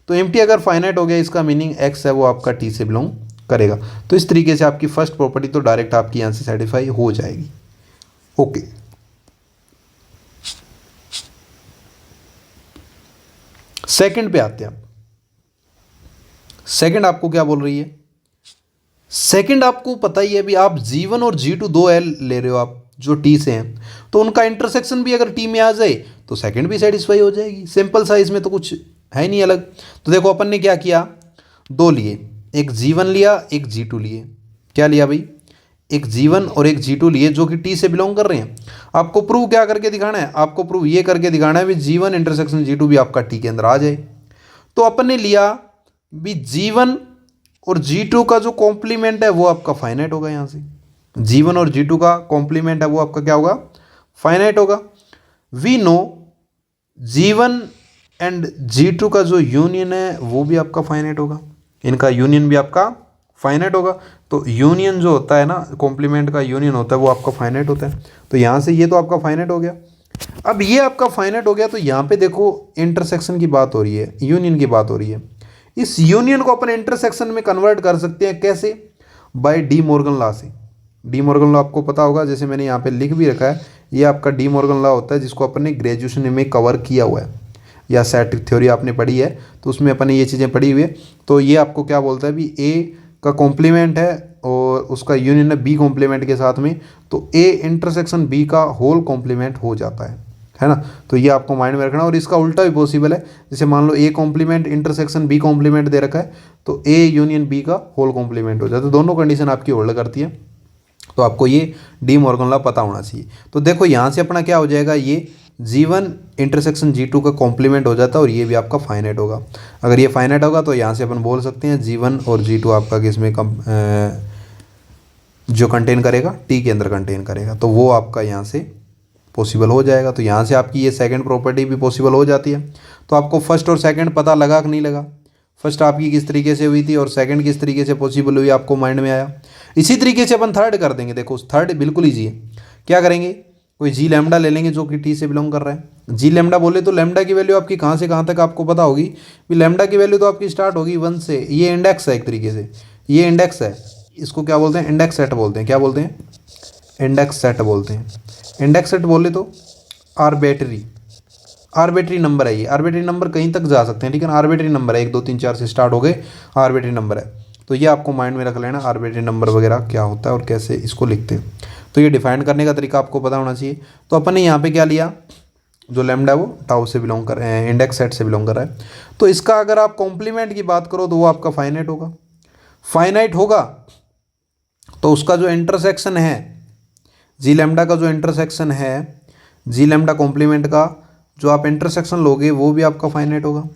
तो एम्प्टी अगर फाइनाइट हो गया इसका मीनिंग एक्स है वो आपका टी से बिलोंग करेगा। तो इस तरीके से आपकी फर्स्ट प्रॉपर्टी तो डायरेक्ट आपकी यहाँ से सेटिस्फाई हो जाएगी। ओके, सेकंड पे आते हैं। आप सेकंड आपको क्या बोल रही है? सेकंड आपको पता ही है भी आप G1 और G2 दो एल ले रहे हो आप जो टी से हैं, तो उनका इंटरसेक्शन भी अगर टी में आ जाए तो सेकंड भी सेटिस्फाई हो जाएगी। सिंपल सा, इसमें तो कुछ है नहीं अलग। तो देखो अपन ने क्या किया, दो लिए, एक G1 लिया एक G2 लिए। क्या लिया भाई? एक G1 और एक G2 लिए जो कि टी से बिलोंग कर रहे हैं। आपको प्रूव क्या करके दिखाना है? आपको प्रूव ये करके दिखाना है भी G1 इंटरसेक्शन G2 भी आपका टी के अंदर आ जाए। तो अपन ने लिया भी G1 और G2 का जो कॉम्प्लीमेंट है वो आपका फाइनाइट होगा। यहाँ से G1 और G2 का कॉम्प्लीमेंट है वो आपका क्या होगा? फाइनाइट होगा। We know G1 and G2 का जो यूनियन है वो भी आपका फाइनाइट होगा, इनका यूनियन भी आपका फाइनाइट होगा। तो यूनियन जो होता है ना, कॉम्प्लीमेंट का यूनियन होता है वो आपका फाइनाइट होता है। तो यहाँ से ये तो आपका फाइनाइट हो गया। अब ये आपका फाइनाइट हो गया तो यहाँ पे देखो इंटरसेक्शन की बात हो रही है, यूनियन की बात हो रही है। इस यूनियन को अपन इंटरसेक्शन में कन्वर्ट कर सकते हैं कैसे? बाय डी मॉर्गन लॉ से। डी मॉर्गन लॉ आपको पता होगा, जैसे मैंने यहाँ पे लिख भी रखा है, ये आपका डी मॉर्गन लॉ होता है जिसको अपन ने ग्रेजुएशन में कवर किया हुआ है, या सेट थ्योरी आपने पढ़ी है तो उसमें अपन ने ये चीज़ें पढ़ी हुई है। तो ये आपको क्या बोलता है भी ए का कॉम्प्लीमेंट है और उसका यूनियन है बी कॉम्प्लीमेंट के साथ में, तो ए इंटरसेक्शन बी का होल कॉम्प्लीमेंट हो जाता है ना। तो ये आपको माइंड में रखना। और इसका उल्टा भी पॉसिबल है, जैसे मान लो A complement intersection B complement दे रखा है तो ए यूनियन बी का होल कॉम्प्लीमेंट हो जाता है। तो दोनों कंडीशन आपकी होल्ड करती है। तो आपको ये डी मॉर्गन लॉ पता होना चाहिए। तो देखो यहाँ से अपना क्या हो जाएगा, ये G1 इंटरसेक्शन G2 का कॉम्प्लीमेंट हो जाता है और ये भी आपका फाइनाइट होगा। अगर ये फाइनाइट होगा तो यहाँ से अपन बोल सकते हैं G1 और G2 आपका किसमें जो कंटेन करेगा, टी के अंदर कंटेन करेगा, तो वो आपका यहाँ से पॉसिबल हो जाएगा। तो यहाँ से आपकी ये सेकंड प्रॉपर्टी भी पॉसिबल हो जाती है। तो आपको फर्स्ट और सेकंड पता लगा कि नहीं लगा? फर्स्ट आपकी किस तरीके से हुई थी और सेकंड किस तरीके से पॉसिबल हुई, आपको माइंड में आया। इसी तरीके से अपन थर्ड कर देंगे। देखो थर्ड बिल्कुल ईजी है। क्या करेंगे, कोई जी लैम्डा ले लेंगे जो कि टी से बिलोंग कर रहा है। जी लैम्डा बोले तो लैम्डा की वैल्यू आपकी कहाँ से कहाँ तक आपको पता होगी भी? लैम्डा की वैल्यू तो आपकी स्टार्ट होगी 1 से। ये इंडेक्स है एक तरीके से, ये इंडेक्स है, इसको क्या बोलते हैं? इंडेक्स सेट बोलते हैं। क्या बोलते हैं? इंडेक्स सेट बोलते हैं। इंडेक्स सेट बोले तो आर्बिट्री नंबर है। ये आर्बिट्री नंबर कहीं तक जा सकते हैं, ठीक है ना। आर्बिट्री नंबर है, 1 2 3 4 से स्टार्ट हो गए, आर्बिट्री नंबर है। तो ये आपको माइंड में रख लेना, आर्बिट्री नंबर वगैरह क्या होता है और कैसे इसको लिखते हैं। तो ये डिफाइन करने का तरीका आपको पता होना चाहिए। तो अपन ने यहाँ पे क्या लिया, जो लैम्डा वो टाउ से बिलोंग कर रहे हैं, इंडेक्स सेट से बिलोंग कर रहा है। तो इसका अगर आप कॉम्प्लीमेंट की बात करो तो वो आपका फाइनाइट होगा। फाइनाइट होगा तो उसका जो इंटरसेक्शन है, जी लैम्डा का जो इंटरसेक्शन है, जी लैम्डा कॉम्प्लीमेंट का जो आप इंटरसेक्शन लोगे वो भी आपका फाइनाइट होगा।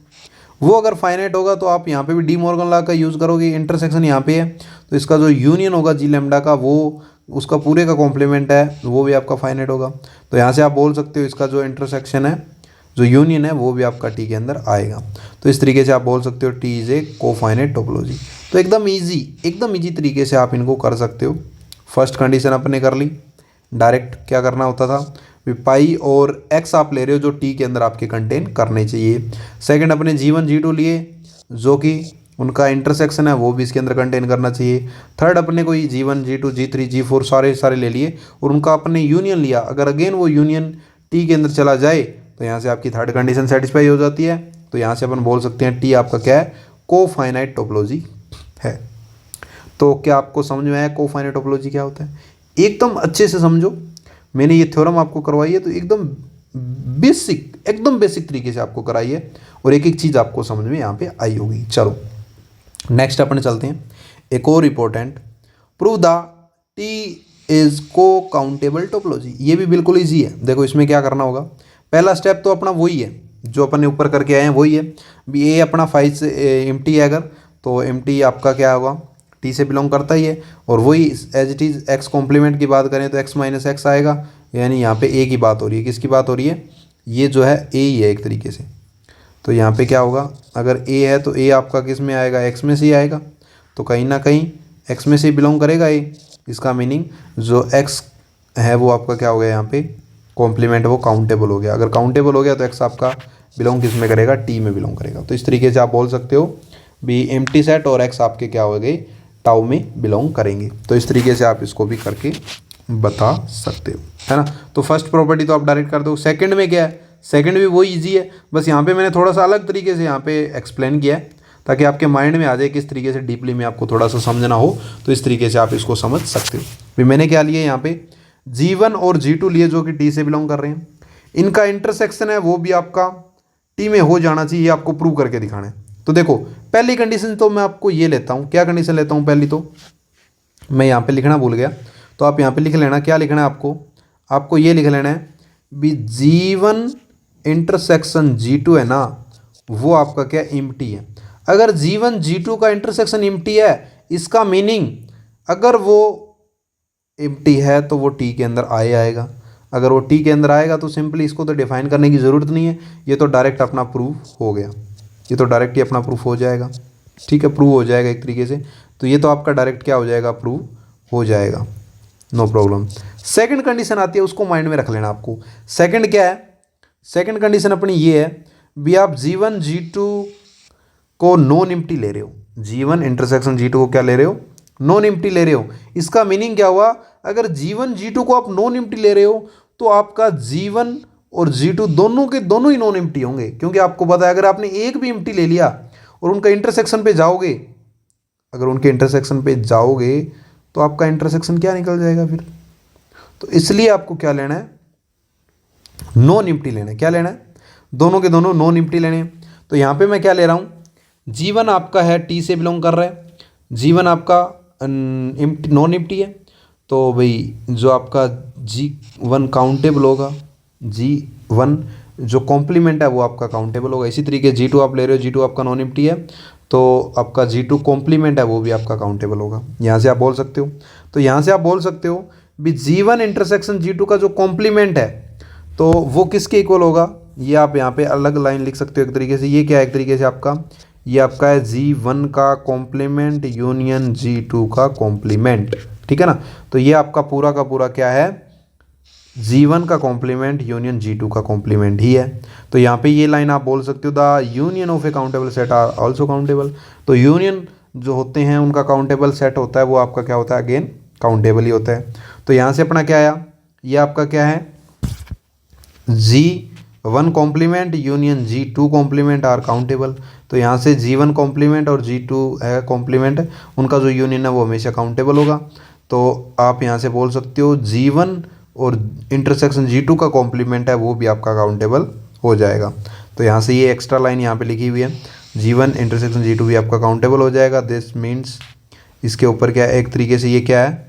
वो अगर फाइनाइट होगा तो आप यहाँ पे भी डी मॉर्गन लॉ का यूज़ करोगे। इंटरसेक्शन यहाँ पे है तो इसका जो यूनियन होगा जी लैम्डा का, वो उसका पूरे का कॉम्प्लीमेंट है, वो भी आपका फाइनाइट होगा। तो यहाँ से आप बोल सकते हो इसका जो इंटरसेक्शन है, जो यूनियन है, वो भी आपका टी के अंदर आएगा। तो इस तरीके से आप बोल सकते हो टी इज़ ए कोफाइनाइट टोपोलॉजी। तो एकदम ईजी तरीके से आप इनको कर सकते हो। फर्स्ट कंडीशन आपने कर ली, डायरेक्ट क्या करना होता था, पाई और एक्स आप ले रहे हो जो टी के अंदर आपके कंटेन करने चाहिए। सेकंड अपने G1 G2 लिए जो कि उनका इंटरसेक्शन है वो भी इसके अंदर कंटेन करना चाहिए। थर्ड अपने कोई G1 G2 G3 G4 सारे ले लिए और उनका अपने यूनियन लिया। अगर अगेन वो यूनियन टी के अंदर चला जाए तो यहाँ से आपकी थर्ड कंडीशन सेटिस्फाई हो जाती है। तो यहाँ से अपन बोल सकते हैं टी आपका क्या है, कोफाइनाइट टोपोलॉजी है। तो क्या आपको समझ में आया कोफाइनाइट टोपोलॉजी क्या होता है? एकदम अच्छे से समझो, मैंने ये थ्योरम आपको करवाई है तो एकदम बेसिक तरीके से आपको कराई है और एक एक चीज़ आपको समझ में यहाँ पे आई होगी। चलो नेक्स्ट अपन चलते हैं। एक और important, prove the T is को काउंटेबल टोपोलॉजी। ये भी बिल्कुल ईजी है। देखो इसमें क्या करना होगा, पहला स्टेप तो अपना वही है जो अपन ने ऊपर करके आए हैं, वही है भी ए अपना 5 से एम्प्टी है अगर तो एम टी आपका क्या होगा, टी से बिलोंग करता ही है। और वही as it is x complement की बात करें तो एक्स माइनस एक्स आएगा, यानी यहाँ पे ए की बात हो रही है। किसकी बात हो रही है, ये जो है ए ही है एक तरीके से। तो यहाँ पे क्या होगा, अगर ए है तो ए आपका किस में आएगा, एक्स में से ही आएगा। तो कहीं ना कहीं एक्स में से बिलोंग करेगा ए। इसका मीनिंग जो एक्स है वो आपका क्या हो गया, यहाँ पे कॉम्प्लीमेंट वो काउंटेबल हो गया। अगर काउंटेबल हो गया तो एक्स आपका बिलोंग किस में करेगा, टी में बिलोंग करेगा। तो इस तरीके से आप बोल सकते हो भी एम्प्टी सेट और एक्स आपके क्या हो गए, टाउ में बिलोंग करेंगे। तो इस तरीके से आप इसको भी करके बता सकते हो, है ना। तो फर्स्ट प्रॉपर्टी तो आप डायरेक्ट कर दो। सेकंड में क्या है, सेकंड भी वही इजी है, बस यहाँ पे मैंने थोड़ा सा अलग तरीके से यहाँ पे एक्सप्लेन किया है ताकि आपके माइंड में आ जाए किस तरीके से डीपली में आपको थोड़ा सा समझना हो, तो इस तरीके से आप इसको समझ सकते हो। भी मैंने क्या लिया यहाँ पे, G1 और G2 लिए जो कि टी से बिलोंग कर रहे हैं। इनका इंटरसेक्शन है वो भी आपका टी में हो जाना चाहिए, आपको प्रूव करके दिखाना है। तो देखो पहली कंडीशन तो मैं आपको ये लेता हूँ, क्या कंडीशन लेता हूँ पहली, तो मैं यहाँ पे लिखना भूल गया, तो आप यहाँ पे लिख लेना। क्या लिखना है आपको, आपको ये लिख लेना है भी G1 इंटरसेक्शन G2 है ना, वो आपका क्या इम्प्टी है। अगर G1 G2 का इंटरसेक्शन इम्प्टी है, इसका मीनिंग अगर वो इम्प्टी है तो वो टी के अंदर आएगा। अगर वो टी के अंदर आएगा तो सिंपली इसको तो डिफाइन करने की ज़रूरत नहीं है, ये तो डायरेक्ट अपना प्रूफ हो गया, ये तो डायरेक्ट ही अपना प्रूफ हो जाएगा। ठीक है, प्रूव हो जाएगा एक तरीके से। तो ये तो आपका डायरेक्ट क्या हो जाएगा, प्रूव हो जाएगा, नो प्रॉब्लम। सेकंड कंडीशन आती है, उसको माइंड में रख लेना आपको। सेकंड क्या है, सेकंड कंडीशन अपनी ये है भी आप G1 G2 को नॉन इम्प्टी ले रहे हो। G1 इंटरसेक्शन G2 को क्या ले रहे हो, नॉन इम्प्टी ले रहे हो। इसका मीनिंग क्या हुआ, अगर G1 G2 को आप नॉन इम्प्टी ले रहे हो तो आपका G1 और G2 दोनों के दोनों ही नॉन इम्प्टी होंगे, क्योंकि आपको पता है अगर आपने एक भी इम्प्टी ले लिया और उनका इंटरसेक्शन पे जाओगे, अगर उनके इंटरसेक्शन पे जाओगे तो आपका इंटरसेक्शन क्या निकल जाएगा फिर। तो इसलिए आपको क्या लेना है, नॉन इम्प्टी लेना है। क्या लेना है, दोनों के दोनों नॉन इम्प्टी लेने हैं। तो यहाँ पे मैं क्या ले रहा हूँ, G1 आपका है टी से बिलोंग कर रहा है, G1 आपका नॉन इम्प्टी है, तो भाई जो आपका G1 काउंटेबल होगा, G1 जो कॉम्प्लीमेंट है वो आपका काउंटेबल होगा। इसी तरीके G2 आप ले रहे हो, G2 आपका नॉन इम्प्टी है, तो आपका G2 कॉम्प्लीमेंट है वो भी आपका काउंटेबल होगा। यहाँ से आप बोल सकते हो, तो यहाँ से आप बोल सकते हो भी G1 इंटरसेक्शन G2 का जो कॉम्प्लीमेंट है तो वो किसके इक्वल होगा, ये आप यहाँ पे अलग लाइन लिख सकते हो एक तरीके से। ये क्या है, एक तरीके से आपका ये आपका है G1 का कॉम्प्लीमेंट यूनियन G2 का कॉम्प्लीमेंट, ठीक है ना। तो ये आपका पूरा का पूरा क्या है, G1 का कॉम्प्लीमेंट यूनियन G2 का कॉम्प्लीमेंट ही है। तो यहाँ पे ये लाइन आप बोल सकते हो, the union of a countable set are also countable. तो यूनियन जो होते हैं उनका काउंटेबल सेट होता है वो आपका क्या होता है, अगेन काउंटेबल ही होता है। तो यहाँ से अपना क्या आया, ये आपका क्या है, G1 complement union G2 complement are countable. तो यहाँ से G1 कॉम्प्लीमेंट और G2 है कॉम्प्लीमेंट, उनका जो यूनियन है वो हमेशा काउंटेबल होगा। तो आप यहाँ से बोल सकते हो G1 और इंटरसेक्शन G2 का कॉम्प्लीमेंट है वो भी आपका काउंटेबल हो जाएगा। तो यहाँ से ये एक्स्ट्रा लाइन यहाँ पे लिखी हुई है, G1 इंटरसेक्शन G2 भी आपका काउंटेबल हो जाएगा। दिस मीन्स इसके ऊपर क्या है, एक तरीके से ये क्या है,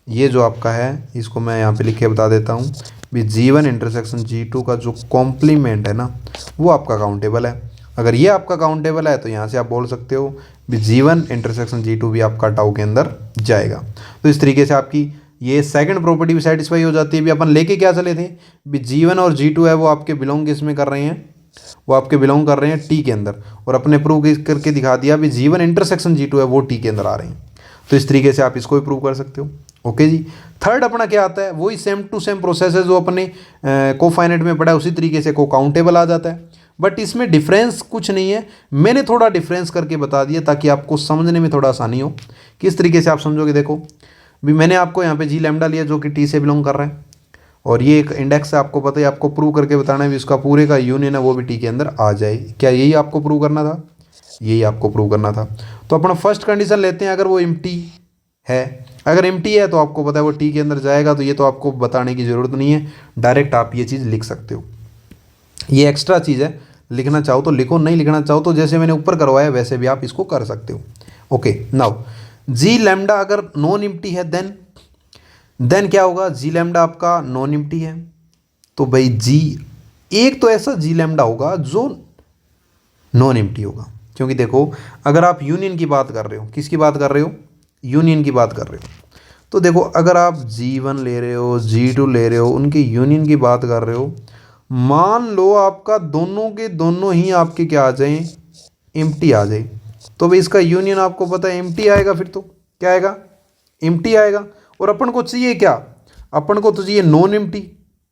ये जो आपका है इसको मैं यहाँ पे लिख के बता देता हूँ भी G1 इंटरसेक्शन G2 का जो कॉम्प्लीमेंट है ना वो आपका काउंटेबल है। अगर ये आपका काउंटेबल है तो यहाँ से आप बोल सकते हो भी G1 इंटरसेक्शन G2 भी आपका टाउ के अंदर जाएगा। तो इस तरीके से आपकी ये सेकंड प्रॉपर्टी भी सेटिस्फाई हो जाती है। भी अपन लेके क्या चले थे, भी G1 और G2 है वो आपके बिलोंग किस में कर रहे हैं, वो आपके बिलोंग कर रहे हैं टी के अंदर, और अपने प्रूव करके दिखा दिया भी G1 इंटरसेक्शन G2 है वो टी के अंदर आ रहे हैं। तो इस तरीके से आप इसको भी प्रूव कर सकते हो। ओके जी, थर्ड अपना क्या आता है, वही सेम टू सेम प्रोसेस है जो अपने कोफाइनेट में पढ़ा है, उसी तरीके से को काउंटेबल आ जाता है। बट इसमें डिफरेंस कुछ नहीं है, मैंने थोड़ा डिफरेंस करके बता दिया ताकि आपको समझने में थोड़ा आसानी हो। किस तरीके से आप समझोगे, देखो भी मैंने आपको यहाँ पे जी लैम्डा लिया जो कि टी से बिलोंग कर रहा है, और ये एक इंडेक्स है, आपको पता है, आपको प्रूव करके बताना है भी उसका पूरे का यूनियन है वो भी टी के अंदर आ जाए। क्या यही आपको प्रूव करना था, यही आपको प्रूव करना था। तो अपना फर्स्ट कंडीशन लेते हैं, अगर वो एम्प्टी है, अगर एम्प्टी है तो आपको पता है वो टी के अंदर जाएगा, तो ये तो आपको बताने की ज़रूरत नहीं है, डायरेक्ट आप ये चीज़ लिख सकते हो। ये एक्स्ट्रा चीज़ है, लिखना चाहो तो लिखो, नहीं लिखना चाहो तो जैसे मैंने ऊपर करवाया वैसे भी आप इसको कर सकते हो। ओके, नाउ जी लैम्डा अगर नॉन एम्प्टी है देन क्या होगा, जी लैम्डा आपका नॉन एम्प्टी है तो भाई जी एक तो ऐसा जी लैम्डा होगा जो नॉन एम्प्टी होगा, क्योंकि देखो अगर आप यूनियन की बात कर रहे हो, किसकी बात कर रहे हो, यूनियन की बात कर रहे हो, तो देखो अगर आप G1 ले रहे हो, G2 ले रहे हो, उनकी यूनियन की बात कर रहे हो, मान लो आपका दोनों के दोनों ही आपके क्या आ जाएं, एम्प्टी आ जाए, तो भाई इसका यूनियन आपको पता है एम्प्टी आएगा, फिर तो क्या आएगा, एम्प्टी आएगा। और अपन को चाहिए क्या, अपन को तो चाहिए नॉन एम्प्टी,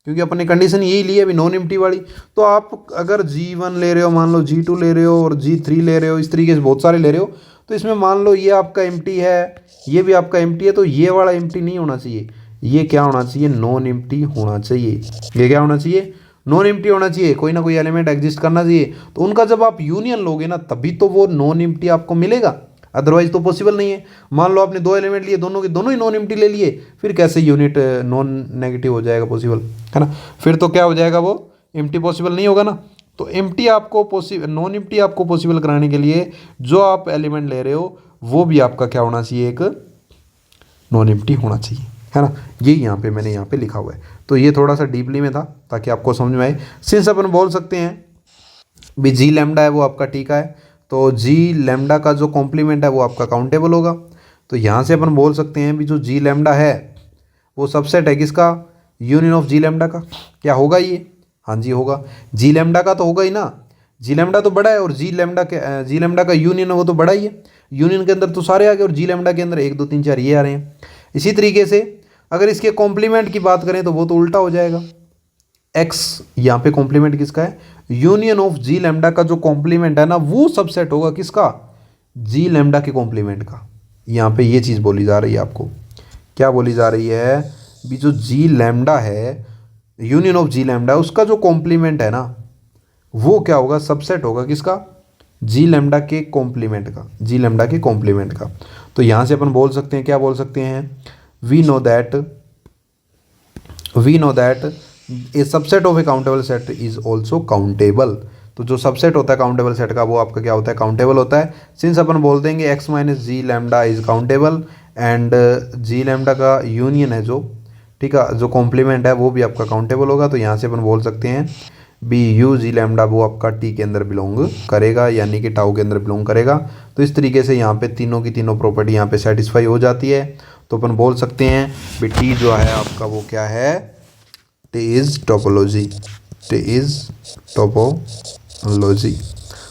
क्योंकि अपन ने कंडीशन यही ली है अभी नॉन एम्प्टी वाली। तो आप अगर G1 ले रहे हो, मान लो G2 ले रहे हो और G3 ले रहे हो, इस तरीके से बहुत सारे ले रहे हो, तो इसमें मान लो ये आपका एम्प्टी है, ये भी आपका एम्प्टी है, तो ये वाला एम्प्टी नहीं होना चाहिए, ये क्या होना चाहिए, नॉन एम्प्टी होना चाहिए। ये क्या होना चाहिए, नॉन एम्प्टी होना चाहिए, कोई ना कोई एलिमेंट एग्जिस्ट करना चाहिए। तो उनका जब आप यूनियन लोगे ना तभी तो वो नॉन एम्प्टी आपको मिलेगा, अदरवाइज तो पॉसिबल नहीं है। मान लो आपने दो एलिमेंट लिए, दोनों के दोनों ही नॉन एम्प्टी ले लिए, फिर कैसे यूनिट नॉन नेगेटिव हो जाएगा, पॉसिबल है ना, फिर तो क्या हो जाएगा, वो एम्प्टी पॉसिबल नहीं होगा ना। तो एम्प्टी आपको पॉसिबल, नॉन एम्प्टी आपको पॉसिबल कराने के लिए जो आप एलिमेंट ले रहे हो वो भी आपका क्या होना चाहिए, एक नॉन एम्प्टी होना चाहिए, है ना। ये यहाँ पे मैंने यहाँ पे लिखा हुआ है, तो ये थोड़ा सा डीपली में था ताकि आपको समझ में आए। सिंस अपन बोल सकते हैं भी जी लैम्डा है वो आपका टीका है, तो जी लैम्डा का जो कॉम्प्लीमेंट है वो आपका काउंटेबल होगा। तो यहाँ से अपन बोल सकते हैं भी जो जी लैम्डा है वो सबसेट है किसका, यूनियन ऑफ जी लैम्डा का। क्या होगा ये, हाँ जी होगा, जी लैम्डा का तो होगा ही ना, जी लैम्डा तो बड़ा है और जी लैम्डा का यूनियन है वो तो बड़ा ही है। यूनियन के अंदर तो सारे आ गए और जी लैम्डा के अंदर 1 2 3 4 ये आ रहे हैं। इसी तरीके से अगर इसके कॉम्प्लीमेंट की बात करें तो वो तो उल्टा हो जाएगा, एक्स यहाँ पे कॉम्प्लीमेंट किसका है, यूनियन ऑफ जी लैम्डा का जो कॉम्प्लीमेंट है ना वो सबसेट होगा किसका, जी लैम्डा के कॉम्प्लीमेंट का। यहाँ पे ये चीज़ बोली जा रही है आपको, क्या बोली जा रही है भी जो जी लैम्डा है, यूनियन ऑफ जी लैम्डा, उसका जो कॉम्प्लीमेंट है ना वो क्या होगा, सबसेट होगा किसका, जी लैम्डा के कॉम्प्लीमेंट का, जी लैम्डा के कॉम्प्लीमेंट का। तो यहाँ से अपन बोल सकते हैं, क्या बोल सकते हैं, we know that a subset of a countable set is also countable. तो जो सबसेट होता है काउंटेबल सेट का वो आपका क्या होता है, काउंटेबल होता है। सिंस अपन बोल देंगे x minus g lambda is countable and g lambda का यूनियन है जो, ठीक है, जो कॉम्प्लीमेंट है वो भी आपका काउंटेबल होगा। तो यहाँ से अपन बोल सकते हैं बी यू जी लैम्डा वो आपका टी के अंदर बिलोंग करेगा, यानी कि टाउ के अंदर बिलोंग करेगा। तो इस तरीके से यहाँ पे तीनों की तीनों प्रॉपर्टी यहाँ पे सेटिस्फाई हो जाती है। तो अपन बोल सकते हैं बी टी जो है आपका वो क्या है, T is topology, T is topology.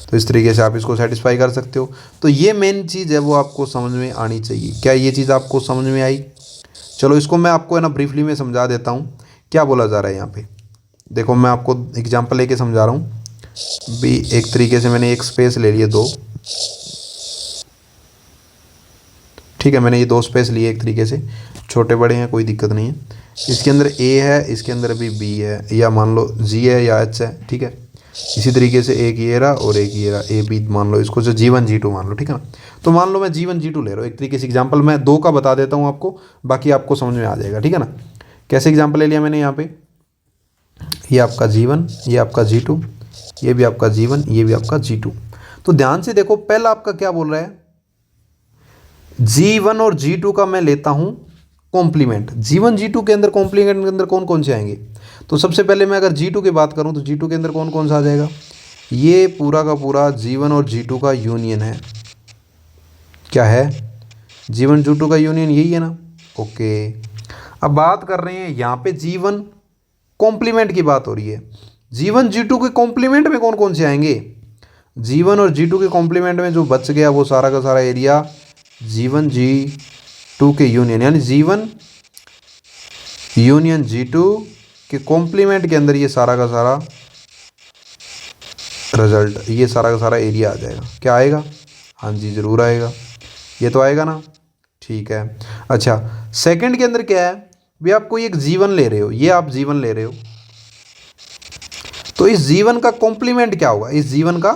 तो इस तरीके से आप इसको सेटिस्फाई कर सकते हो। तो ये मेन चीज़ है वो आपको समझ में आनी चाहिए। क्या ये चीज़ आपको समझ में आई? चलो इसको मैं आपको है ना ब्रीफली में समझा देता हूँ क्या बोला जा रहा है यहाँ पे। देखो मैं आपको एग्जांपल लेके समझा रहा हूँ भी। एक तरीके से मैंने एक स्पेस ले लिए दो, ठीक है, मैंने ये दो स्पेस लिए एक तरीके से, छोटे बड़े हैं कोई दिक्कत नहीं है। इसके अंदर ए है, इसके अंदर भी बी है, या मान लो जी है या एच है, ठीक है। इसी तरीके से एक ये रहा और एक ये रहा, ए बी मान लो इसको, जो G1 G2 मान लो, ठीक है ना। तो मान लो मैं G1 G2 ले रहा हूँ, एक तरीके से एग्जांपल मैं दो का बता देता हूँ आपको, बाकी आपको समझ में आ जाएगा, ठीक है ना। कैसे एग्जांपल ले लिया मैंने यहाँ पे, ये आपका G1, ये आपका G2, ये भी आपका G1, ये भी आपका G2। तो ध्यान से देखो पहला आपका क्या बोल रहा है, G1 और G2 का मैं लेता हूँ कॉम्प्लीमेंट। G1 G2 के अंदर कॉम्प्लीमेंट के अंदर कौन कौन से आएंगे, तो सबसे पहले मैं अगर G2 की बात करूँ तो G2 के अंदर कौन कौन सा आ जाएगा, ये पूरा का पूरा G1 और G2 का यूनियन है। क्या है, G1 G2 का यूनियन यही है ना, ओके। अब बात कर रहे हैं यहाँ पे G1 कॉम्प्लीमेंट की बात हो रही है। G1 G2 के कॉम्प्लीमेंट में कौन कौन से आएंगे, G1 और G2 के कॉम्प्लीमेंट में जो बच गया वो सारा का सारा एरिया G1 G2 के यूनियन, यानी G1 यूनियन G2 के कॉम्प्लीमेंट के अंदर ये सारा का सारा रिजल्ट, ये सारा का सारा एरिया आ जाएगा। क्या आएगा, हाँ जी ज़रूर आएगा, ये तो आएगा ना, ठीक है। अच्छा सेकंड के अंदर क्या है भी, आप कोई एक G1 ले रहे हो, ये आप G1 ले रहे हो, तो इस G1 का कॉम्प्लीमेंट क्या होगा, इस G1 का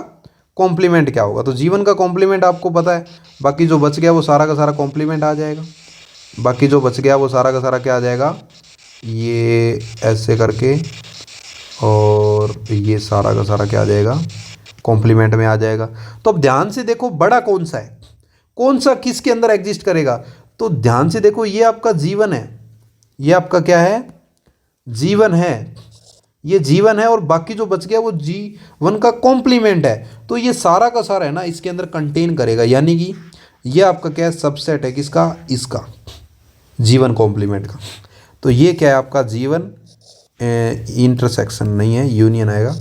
कॉम्प्लीमेंट क्या होगा, तो G1 का कॉम्प्लीमेंट आपको पता है, बाकी जो बच गया वो सारा का सारा कॉम्प्लीमेंट आ जाएगा। बाकी जो बच गया वो सारा का सारा क्या आ जाएगा, ये ऐसे करके, और ये सारा का सारा क्या आ जाएगा, कॉम्प्लीमेंट में आ जाएगा। तो अब ध्यान से देखो बड़ा कौन सा है, कौन सा किसके अंदर एग्जिस्ट करेगा, तो ध्यान से देखो ये आपका G1 है, ये आपका क्या है, G1 है, ये जीवन है और बाकी जो बच गया वो जीवन का कॉम्प्लीमेंट है। तो ये सारा का सारा है ना इसके अंदर कंटेन करेगा, यानी कि ये आपका क्या है, सबसेट है किसका, इसका, जीवन कॉम्प्लीमेंट का। तो ये क्या है आपका जीवन, इंटरसेक्शन नहीं है, यूनियन आएगा,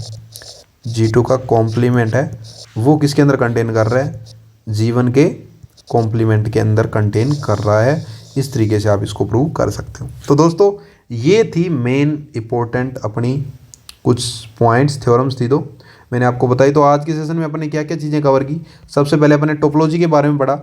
G2 का कॉम्प्लीमेंट है, वो किसके अंदर कंटेन कर रहा है, जीवन के कॉम्प्लीमेंट के अंदर कंटेन कर रहा है। इस तरीके से आप इसको प्रूव कर सकते हो। तो दोस्तों ये थी मेन इंपॉर्टेंट अपनी कुछ पॉइंट्स, थ्योरम्स थी, तो मैंने आपको बताई। तो आज के सेशन में अपने क्या क्या चीज़ें कवर की, सबसे पहले अपने टोपोलॉजी के बारे में पढ़ा,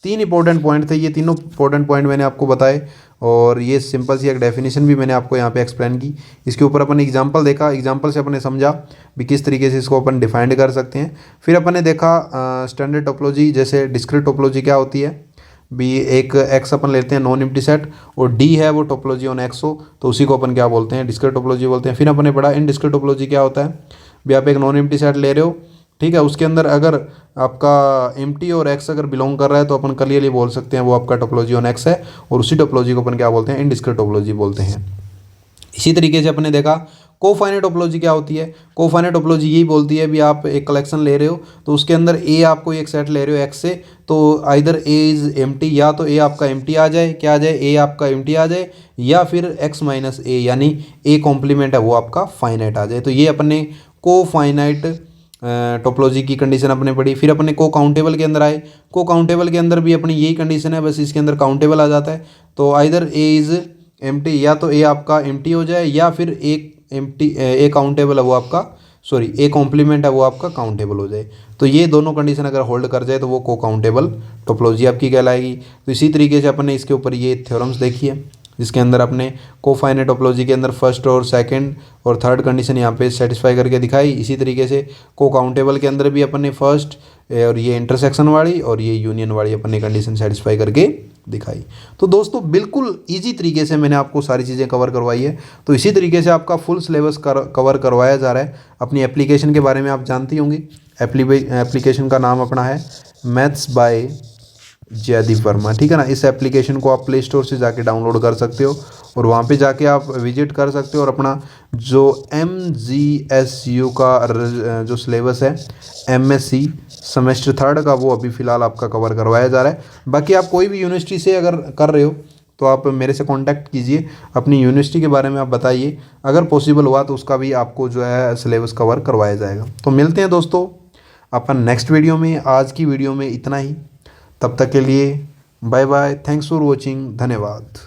3 इंपॉर्टेंट पॉइंट थे, ये तीनों इंपॉर्टेंट पॉइंट मैंने आपको बताए, और ये सिंपल सी एक डेफिनेशन भी मैंने आपको यहाँ पे एक्सप्लेन की। इसके ऊपर अपन एग्जांपल देखा, एग्जांपल से अपने समझा भी किस तरीके से इसको अपन डिफाइंड कर सकते हैं। फिर अपन ने देखा स्टैंडर्ड टोपोलॉजी, जैसे डिस्क्रीट टोपोलॉजी क्या होती है भी, एक एक्स अपन लेते हैं नॉन एम्प्टी सेट, और डी है वो टोपोलॉजी ऑन एक्स हो, तो उसी को अपन क्या बोलते हैं, डिस्क्रीट टोपोलॉजी बोलते हैं। फिर अपन ने पढ़ा इन डिस्क्रीट टोपोलॉजी क्या होता है भी, आप एक नॉन एम्प्टी सेट ले रहे हो, ठीक है, उसके अंदर अगर आपका एम्प्टी और एक्स अगर बिलोंग कर रहा है तो अपन क्लियरली बोल सकते हैं वो आपका टोपोलॉजी ऑन एक्स है, और उसी टोपोलॉजी को अपन क्या बोलते हैं, इनडिस्क्रीट टोपोलॉजी बोलते हैं। इसी तरीके से अपने देखा कोफाइनाइट टोपोलॉजी क्या होती है। कोफाइनाइट टोपोलॉजी यही बोलती है भी आप एक कलेक्शन ले रहे हो, तो उसके अंदर ए आपको एक सेट ले रहे हो एक्स से, तो आइदर ए इज़ एम्प्टी, या तो ए आपका एम्प्टी आ जाए, क्या आ जाए, ए आपका एम्प्टी आ जाए, या फिर एक्स माइनस ए यानी ए कॉम्प्लीमेंट है वो आपका फाइनाइट आ जाए। तो ये अपने कोफाइनाइट टोपोलॉजी की कंडीशन अपने पढ़ी। फिर अपने को काउंटेबल के अंदर आए, को काउंटेबल के अंदर भी अपनी यही कंडीशन है, बस इसके अंदर काउंटेबल आ जाता है। तो आइदर ए इज़ एम्प्टी, या तो ए आपका एम्प्टी हो जाए, या फिर एक एम्प्टी ए काउंटेबल है वो आपका, सॉरी ए कॉम्प्लीमेंट है वो आपका काउंटेबल हो जाए। तो ये दोनों कंडीशन अगर होल्ड कर जाए तो वो को काउंटेबल टोपोलॉजी आपकी कहलाएगी। तो इसी तरीके से अपन ने इसके ऊपर ये थ्योरम्स देखी है, जिसके अंदर अपने कोफाइनाइट टोपोलॉजी के अंदर फर्स्ट और सेकंड और थर्ड कंडीशन यहाँ पे सेटिस्फाई करके दिखाई। इसी तरीके से को काउंटेबल के अंदर भी अपन ने फर्स्ट और ये इंटरसेक्शन वाली और ये यूनियन वाली अपन ने कंडीशन सेटिस्फाई करके दिखाई। तो दोस्तों बिल्कुल इजी तरीके से मैंने आपको सारी चीज़ें कवर करवाई है। तो इसी तरीके से आपका फुल सिलेबस कवर करवाया जा रहा है। अपनी एप्लीकेशन के बारे में आप जानती होंगी, एप्लीकेशन का नाम अपना है मैथ्स बाय जयदीप वर्मा, ठीक है ना। इस एप्लीकेशन को आप प्ले स्टोर से जाके डाउनलोड कर सकते हो, और वहाँ पे जाके आप विजिट कर सकते हो, और अपना जो MGSU का जो सिलेबस है MSc सेमेस्टर 3 का, वो अभी फ़िलहाल आपका कवर करवाया जा रहा है। बाकी आप कोई भी यूनिवर्सिटी से अगर कर रहे हो तो आप मेरे से कांटेक्ट कीजिए, अपनी यूनिवर्सिटी के बारे में आप बताइए, अगर पॉसिबल हुआ तो उसका भी आपको जो है सिलेबस कवर करवाया जाएगा। तो मिलते हैं दोस्तों अपन नेक्स्ट वीडियो में। आज की वीडियो में इतना ही, तब तक के लिए bye bye, thanks for watching, धन्यवाद।